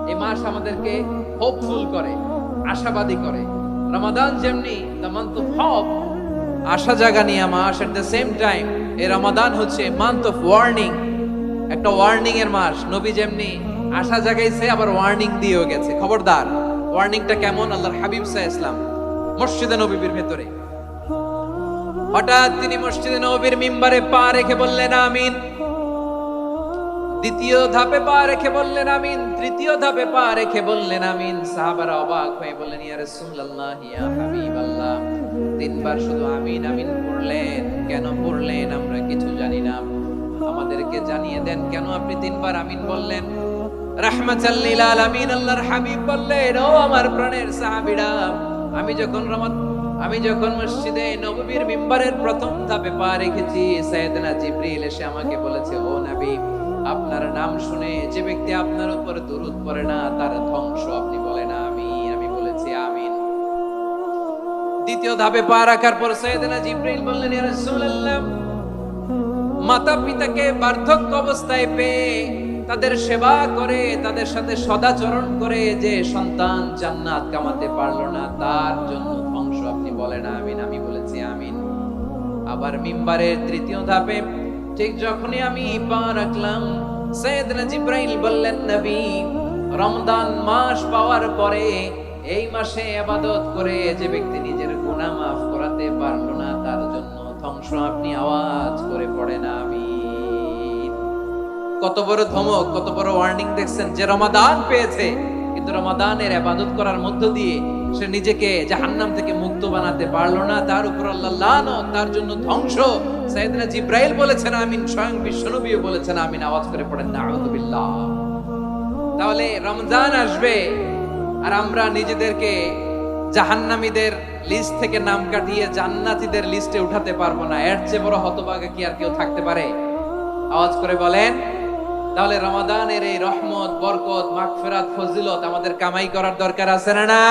এই মাস আমাদেরকে হোপফুল করে, আশাবাদী করে। রমাদান যেমনি দ্য মান্থ অফ হোপ, আশা জাগানিয়া মাস, এট দ্য সেম টাইম এই রমাদান হচ্ছে মান্থ অফ ওয়ার্নিং, একটা ওয়ার্নিং এর মাস। নবী যেমনি আশা জাগাইছে, আবার ওয়ার্নিং দিয়েও গেছে, খবরদার। ওয়ার্নিংটা কেমন? আল্লাহর হাবিব সাল্লাল্লাহু আলাইহি ওয়াসাল্লাম মসজিদে নববীর ভেতরে, হঠাৎ তিনি মসজিদে নববীর মিম্বারে পা রেখে বললেন আমিন। দ্বিতীয় ধাপে পা রেখে বললেন আমিন, তৃতীয় ধাপে পা রেখে বললেন আমিন। সাহাবারা অবাক হয়ে বললেন ইয়া রাসূলুল্লাহ, ইয়া হাবিবাল্লাহ, তিনবার শুধু আমিন আমিন পড়লেন, কেন পড়লেন আমরা কিছু জানি না, আমাদেরকে জানিয়ে দেন কেন আপনি তিনবার আমিন বললেন। রাহমাতাল লিল আলামিন আল্লাহর হাবিব বললেন, ও আমার প্রাণের সাহাবীরা, আমি যখন মসজিদে নববীর মিম্বারের প্রথম ধাপে পা রেখেছি, সাইয়েদনা জিবরিল এসে আমাকে বলেছে, ও নবী, আপনার নাম শুনে যে ব্যক্তি আপনার উপর দুরূদ পড়ে না তার ধ্বংস। আপনি বলেন আমিন। আমি বলেছি আমিন। দ্বিতীয় ধাপে পা রাখার পর সাইয়েদনা জিবরিল বললেন, ইয়া রাসূলুল্লাহ, মাতা পিতাকে বার্ধক্য অবস্থায় পেয়ে তাদের সেবা করে, তাদের সাথে সদাচরণ করে যে সন্তান জান্নাত কামাতে পারলো না, তার জন্য ধ্বংস। আপনি বলেন আমিন। আমি বলেছি আমিন। আবার মিম্বারের তৃতীয় ধাপে ঠিক যখনই আমি পা রাখলাম, সাইয়েদনা জিব্রাইল বললেন, নবী, রমজান মাস পাওয়ার পরে এই মাসে ইবাদত করে যে ব্যক্তি নিজের গুনাহ মাফ করাতে পারলো না, তার জন্য ধ্বংস। আপনি আওয়াজ করে পড়েন আমিন। কত বড় ধমক, কত বড় ওয়ার্নিং দেখছেন, যে রমাদান পেয়েছে কিন্তু রমাদানের ইবাদত করার মধ্য দিয়ে সে নিজেকে জাহান্নাম থেকে মুক্ত বানাতে পারলো না, তার উপর আল্লাহ লানত, তার জন্য ধ্বংস। সাইয়েদনা জিব্রাইল বলেছেন আমিন, স্বয়ং বিশ্বনবীও বলেছেন আমিন। আওয়াজ করে পড়েন নাউযুবিল্লাহ। তাহলে রমজান আসবে আর আমরা নিজেদেরকে জাহান্নামীদের লিস্ট থেকে নাম কাটিয়ে জান্নাতীদের লিস্টে উঠাতে পারবো না। এর চেয়ে বড় হতভাগা কি আর কেউ থাকতে পারে? আওয়াজ করে বলেন। তাহলে রমাদানের এই রহমত, বরকত, মাগফিরাত, ফজিলত আমাদের কামাই করার দরকার আছে না?